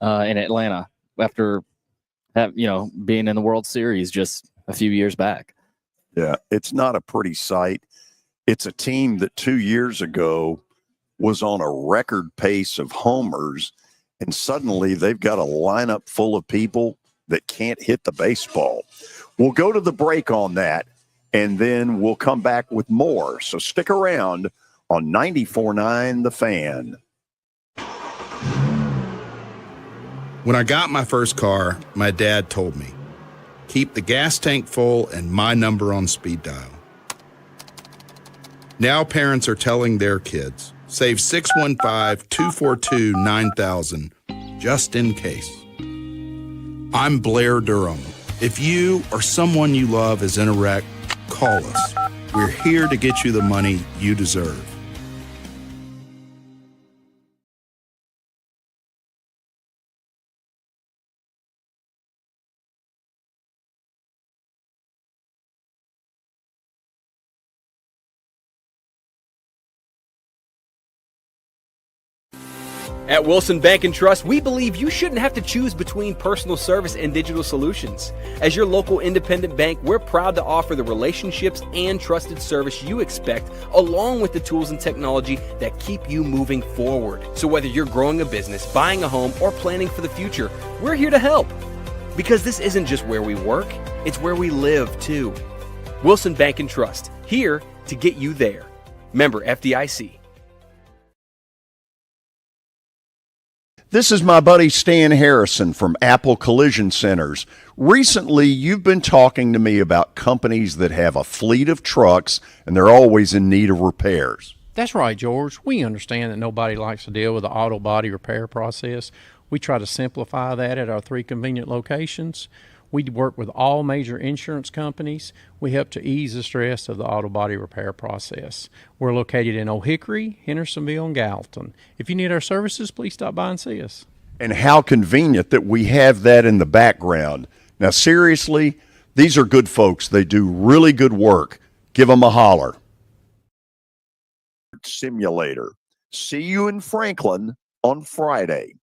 in Atlanta after being in the World Series just a few years back. Yeah, it's not a pretty sight. It's a team that 2 years ago was on a record pace of homers, and suddenly they've got a lineup full of people that can't hit the baseball. We'll go to the break on that, and then we'll come back with more. So stick around on 94.9 The Fan. When I got my first car, my dad told me, keep the gas tank full and my number on speed dial. Now parents are telling their kids, save 615-242-9000 just in case. I'm Blair Durham. If you or someone you love is in a wreck, call us. We're here to get you the money you deserve. At Wilson Bank & Trust, we believe you shouldn't have to choose between personal service and digital solutions. As your local independent bank, we're proud to offer the relationships and trusted service you expect, along with the tools and technology that keep you moving forward. So whether you're growing a business, buying a home, or planning for the future, we're here to help. Because this isn't just where we work, it's where we live too. Wilson Bank & Trust, here to get you there. Member FDIC. This is my buddy Stan Harrison from Apple Collision Centers. Recently, you've been talking to me about companies that have a fleet of trucks and they're always in need of repairs. That's right, George. We understand that nobody likes to deal with the auto body repair process. We try to simplify that at our 3 convenient locations. We work with all major insurance companies. We help to ease the stress of the auto body repair process. We're located in Old Hickory, Hendersonville, and Gallatin. If you need our services, please stop by and see us. And how convenient that we have that in the background. Now, seriously, these are good folks. They do really good work. Give them a holler. Simulator. See you in Franklin on Friday.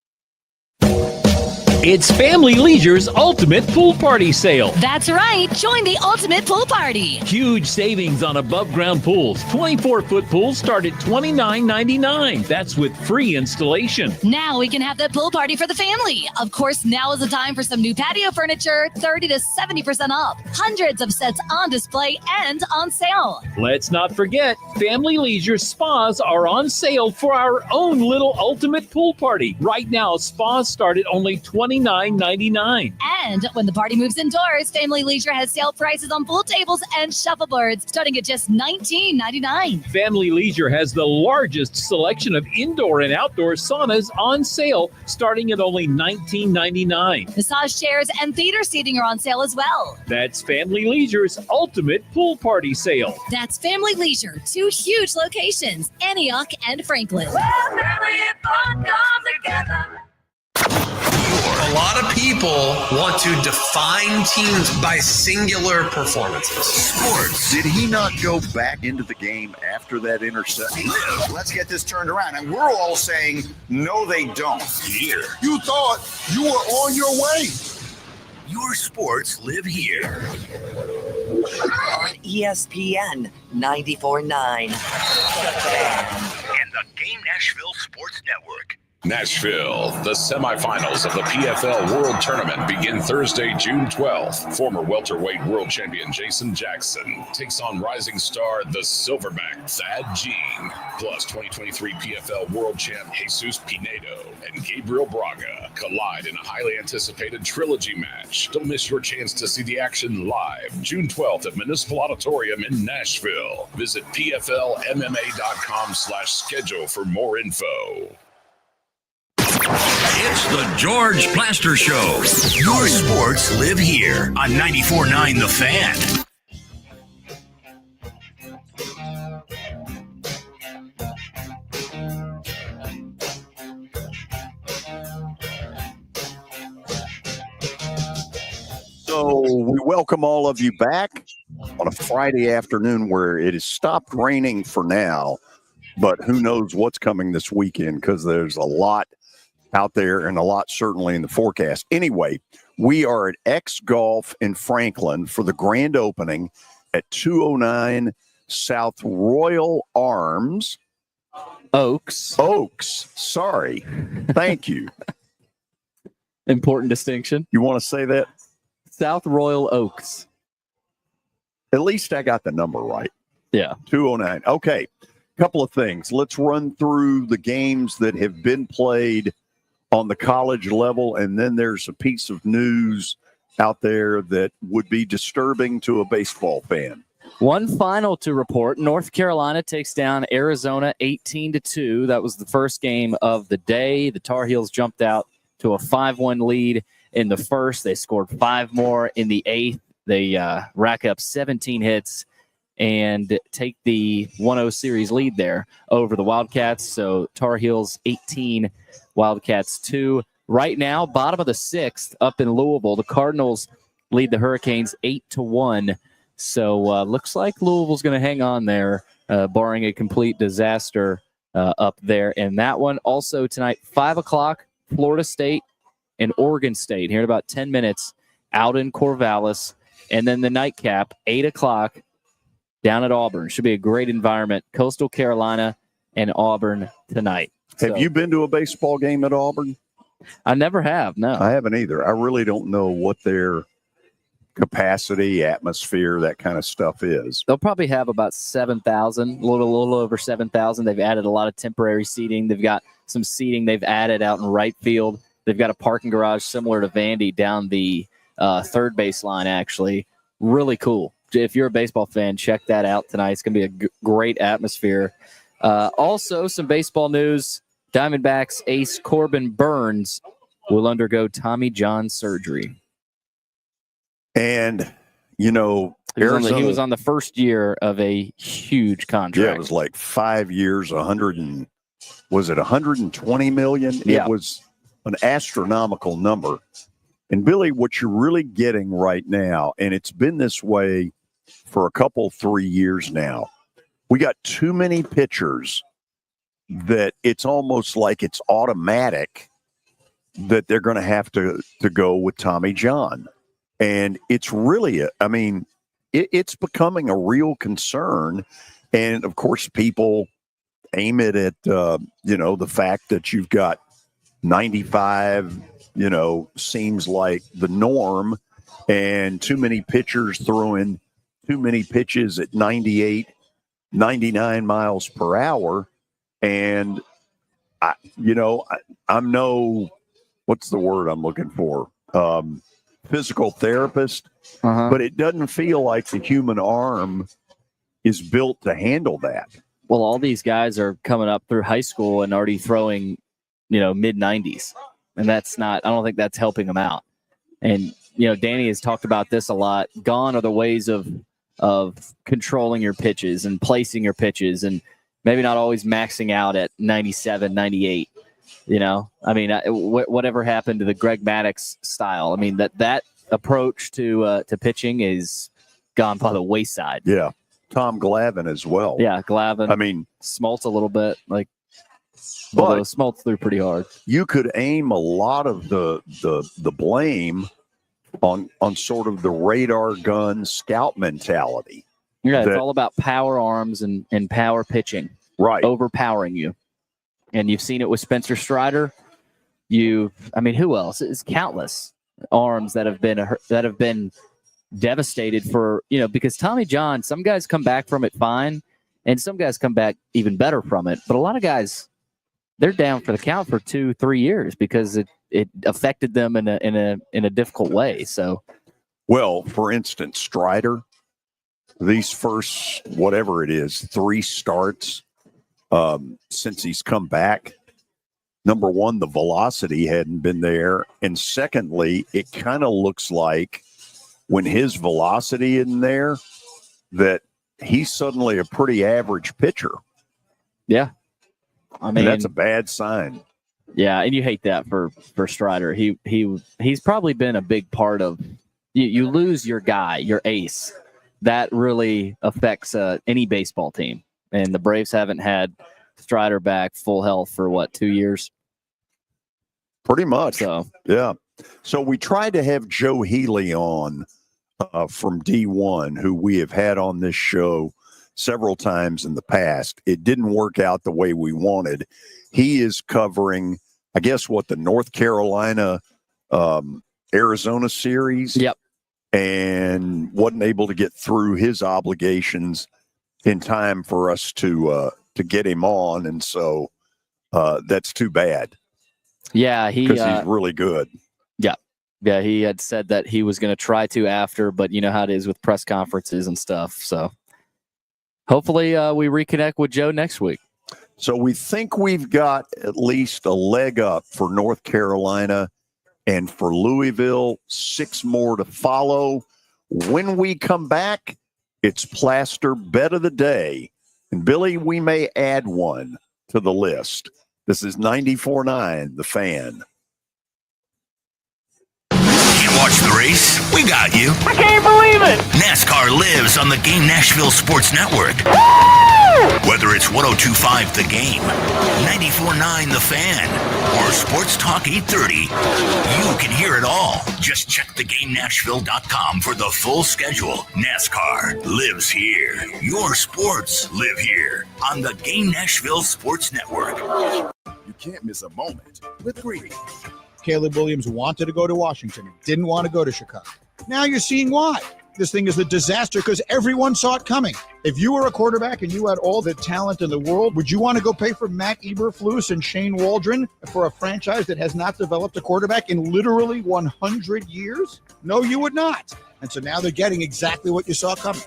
It's Family Leisure's Ultimate Pool Party Sale. That's right. Join the Ultimate Pool Party. Huge savings on above-ground pools. 24-foot pools start at $29.99. That's with free installation. Now we can have that pool party for the family. Of course, now is the time for some new patio furniture, 30 to 70% off. Hundreds of sets on display and on sale. Let's not forget, Family Leisure spas are on sale for our own little Ultimate Pool Party. Right now, spas start at only $29.99. And when the party moves indoors, Family Leisure has sale prices on pool tables and shuffleboards starting at just $19.99. Family Leisure has the largest selection of indoor and outdoor saunas on sale starting at only $19.99. Massage chairs and theater seating are on sale as well. That's Family Leisure's Ultimate Pool Party Sale. That's Family Leisure, 2 huge locations, Antioch and Franklin. A lot of people want to define teams by singular performances. Sports. Did he not go back into the game after that interception? Let's get this turned around. And we're all saying, no, they don't. Here. You thought you were on your way. Your sports live here. On ESPN 94.9. And the Game Nashville Sports Network. Nashville, the semifinals of the PFL World Tournament begin Thursday, June 12th. Former welterweight world champion Jason Jackson takes on rising star the Silverback Thad Jean, plus 2023 PFL World Champ Jesus Pinedo and Gabriel Braga collide in a highly anticipated trilogy match. Don't miss your chance to see the action live June 12th at Municipal Auditorium in Nashville. Visit pflmma.com/schedule for more info. It's the George Plaster Show. Your sports live here on 94.9 The Fan. So we welcome all of you back on a Friday afternoon where it has stopped raining for now, but who knows what's coming this weekend because there's a lot out there and a lot certainly in the forecast. Anyway, we are at X Golf in Franklin for the grand opening at 209 South Royal Arms. Oaks. Sorry. Thank you. Important distinction. You want to say that? South Royal Oaks. At least I got the number right. Yeah. 209. Okay. Couple of things. Let's run through the games that have been played on the college level, and then there's a piece of news out there that would be disturbing to a baseball fan. One final to report. North Carolina takes down Arizona 18-2. That was the first game of the day. The Tar Heels jumped out to a 5-1 lead in the first. They scored 5 more in the 8th. They rack up 17 hits and take the 1-0 series lead there over the Wildcats. So Tar Heels 18, Wildcats 2. Right now, bottom of the 6th up in Louisville, the Cardinals lead the Hurricanes 8-1. So looks like Louisville's going to hang on there, barring a complete disaster up there in that one. Also tonight, 5 o'clock, Florida State and Oregon State here in about 10 minutes out in Corvallis. And then the nightcap, 8 o'clock, down at Auburn. Should be a great environment. Coastal Carolina and Auburn tonight. Have you been to a baseball game at Auburn? I never have, no. I haven't either. I really don't know what their capacity, atmosphere, that kind of stuff is. They'll probably have about 7,000, a little over 7,000. They've added a lot of temporary seating. They've got some seating they've added out in right field. They've got a parking garage similar to Vandy down the third baseline, actually. Really cool. If you're a baseball fan, check that out tonight. It's going to be a great atmosphere. Also, some baseball news. Diamondbacks ace Corbin Burns will undergo Tommy John surgery. And, you know, he was on the first year of a huge contract. Yeah, it was like 5 years, 120 million? Yeah. It was an astronomical number. And Billy, what you're really getting right now, and it's been this way for 3 years now, we got too many pitchers that it's almost like it's automatic that they're going to have to go with Tommy John. And it's really, it's becoming a real concern. And, of course, people aim it at, the fact that you've got 95, seems like the norm, and too many pitchers throwing too many pitches at 98, 99 miles per hour. And, I'm no, what's the word I'm looking for? Physical therapist, but it doesn't feel like the human arm is built to handle that. Well, all these guys are coming up through high school and already throwing, mid 90s. And I don't think that's helping them out. And, Danny has talked about this a lot. Gone are the ways of controlling your pitches and placing your pitches and maybe not always maxing out at 97, 98. Whatever happened to the Greg Maddux style? That approach to pitching is gone by the wayside. Yeah. Tom Glavine as well. Yeah, Glavine. Smoltz a little bit. Although Smoltz threw pretty hard. You could aim a lot of the blame on sort of the radar gun scout mentality. Yeah, it's all about power arms and power pitching. Right. Overpowering you. And you've seen it with Spencer Strider. Who else? It's countless arms that have been devastated for, because Tommy John, some guys come back from it fine, and some guys come back even better from it. But a lot of guys, they're down for the count for 2-3 years because it affected them in a difficult way. So, well, for instance, Strider, these first, whatever it is, 3 starts since he's come back, number one, the velocity hadn't been there. And secondly, it kind of looks like when his velocity isn't there, that he's suddenly a pretty average pitcher. Yeah. And that's a bad sign. Yeah, and you hate that for Strider. He's probably been a big part of you lose your guy, your ace. That really affects any baseball team. And the Braves haven't had Strider back full health for 2 years? Pretty much. So, yeah. So we tried to have Joe Healy on from D1, who we have had on this show several times in the past. It didn't work out the way we wanted. He is covering, I guess, the North Carolina Arizona series. Yep. And wasn't able to get through his obligations in time for us to get him on. And so that's too bad. Yeah, because he's really good. Yeah. Yeah, he had said that he was going to try to after, but you know how it is with press conferences and stuff. So hopefully we reconnect with Joe next week. So we think we've got at least a leg up for North Carolina and for Louisville, 6 more to follow. When we come back, it's Plaster Bet of the Day. And Billy, we may add one to the list. This is 94.9, The Fan. Can't watch the race? We got you. I can't believe it! NASCAR lives on the Game Nashville Sports Network. Whether it's 102.5 The Game, 94.9 The Fan, or Sports Talk 830, you can hear it all. Just check theGameNashville.com for the full schedule. NASCAR lives here. Your sports live here on the Game Nashville Sports Network. You can't miss a moment with Greedy. Caleb Williams wanted to go to Washington, didn't want to go to Chicago. Now you're seeing why. This thing is a disaster because everyone saw it coming. If you were a quarterback and you had all the talent in the world, would you want to go pay for Matt Eberflus and Shane Waldron for a franchise that has not developed a quarterback in literally 100 years? No, you would not. And so now they're getting exactly what you saw coming.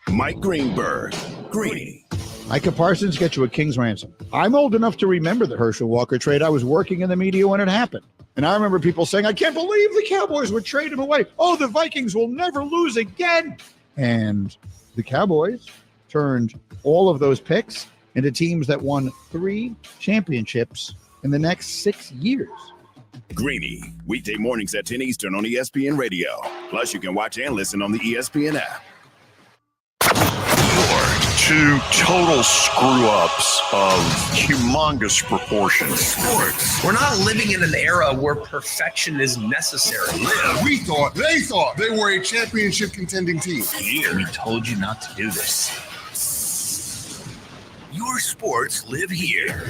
Mike Greenberg. Greeny. Micah Parsons gets you a king's ransom. I'm old enough to remember the Herschel Walker trade. I was working in the media when it happened. And I remember people saying, I can't believe the Cowboys would trade him away. Oh, the Vikings will never lose again. And the Cowboys turned all of those picks into teams that won 3 championships in the next 6 years. Greeny. Weekday mornings at 10 Eastern on ESPN Radio. Plus, you can watch and listen on the ESPN app. Two total screw-ups of humongous proportions. Sports. We're not living in an era where perfection is necessary. They thought they were a championship contending team. Here, we told you not to do this. Your sports live here.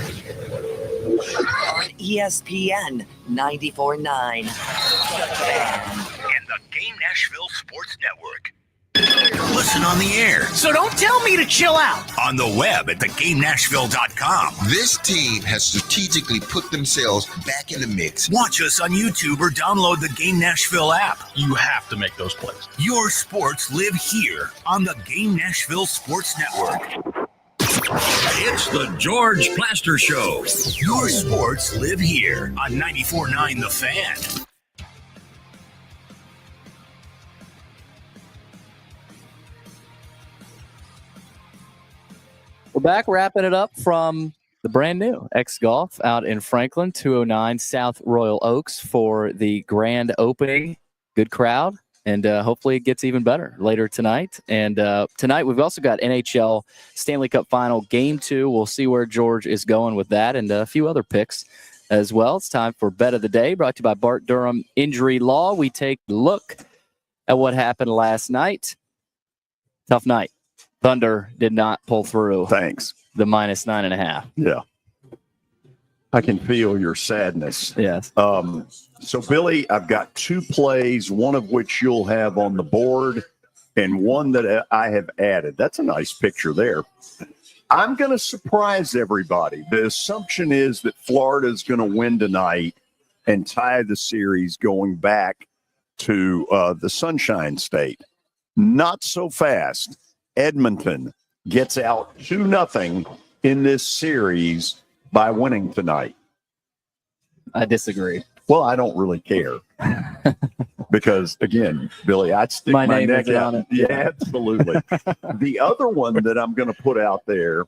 On ESPN 94.9. And the Game Nashville Sports Network. Listen on the air. So don't tell me to chill out. On the web at thegamenashville.com. This team has strategically put themselves back in the mix. Watch us on YouTube or download the Game Nashville app. You have to make those plays. Your sports live here on the Game Nashville Sports Network. It's the George Plaster Show. Your sports live here on 94.9 The Fan. We're back wrapping it up from the brand new X Golf out in Franklin, 209 South Royal Oaks for the grand opening. Good crowd, and hopefully it gets even better later tonight. And tonight we've also got NHL Stanley Cup Final Game 2. We'll see where George is going with that and a few other picks as well. It's time for Bet of the Day, brought to you by Bart Durham Injury Law. We take a look at what happened last night. Tough night. Thunder did not pull through. Thanks. The -9.5. Yeah. I can feel your sadness. Yes. So, Billy, I've got 2 plays, one of which you'll have on the board and one that I have added. That's a nice picture there. I'm going to surprise everybody. The assumption is that Florida is going to win tonight and tie the series going back to the Sunshine State. Not so fast. Edmonton gets out 2-0 in this series by winning tonight. I disagree. Well, I don't really care. Because, again, Billy, I'd stick my neck out. It. Yeah, absolutely. The other one that I'm going to put out there,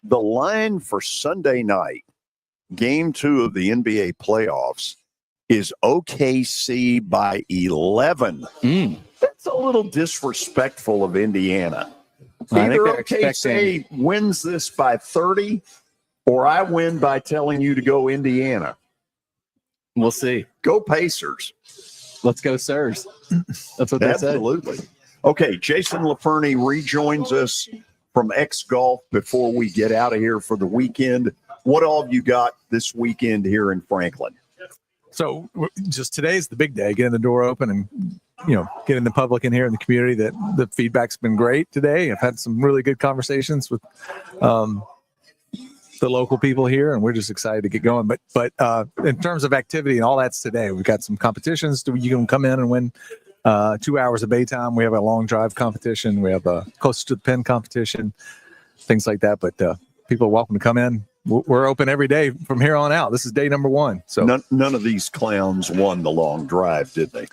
the line for Sunday night, Game 2 of the NBA playoffs, is OKC by 11. That's a little disrespectful of Indiana. Either OKC wins this by 30 or I win by telling you to go Indiana. We'll see. Go Pacers. Let's go Sirs. That's what they said. Absolutely. Okay, Jason LaFerny rejoins us from X Golf before we get out of here for the weekend. What all have you got this weekend here in Franklin? So just today's the big day, getting the door open and, getting the public in here in the community. That the feedback's been great today. I've had some really good conversations with the local people here, and we're just excited to get going. But in terms of activity and all that's today, we've got some competitions. You can come in and win 2 hours of bay time. We have a long drive competition. We have a close to the pin competition, things like that. But people are welcome to come in. We're open every day from here on out. This is day number 1. So none of these clowns won the long drive, did they?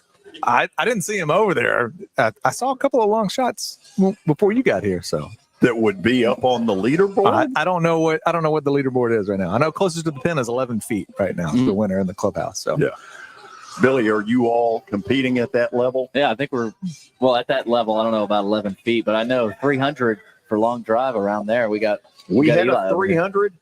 I didn't see him over there. I saw a couple of long shots before you got here. So that would be up on the leaderboard. I don't know what the leaderboard is right now. I know closest to the pin is 11 feet right now. The winner in the clubhouse. So yeah. Billy, are you all competing at that level? Yeah, I think we're at that level. I don't know about 11 feet, but I know 300 for long drive around there. We had a 300.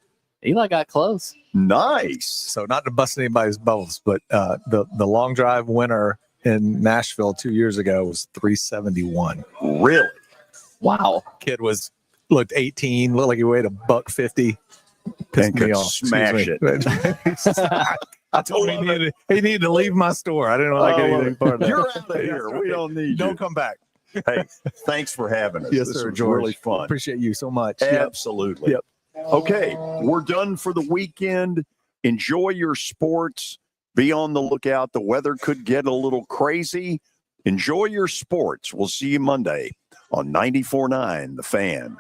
Eli got close. Nice. So not to bust anybody's bubbles, but the long drive winner in Nashville 2 years ago was 371. Really? Wow. Kid looked 18, looked like he weighed $150. And could smash it. I told him he needed to leave my store. I didn't like anything part of that. You're out of here. We don't need you. Don't come back. Hey, thanks for having us. Yes, this sir, was George. really fun. Appreciate you so much. Absolutely. Yep. Okay, we're done for the weekend. Enjoy your sports. Be on the lookout. The weather could get a little crazy. Enjoy your sports. We'll see you Monday on 94.9 The Fan.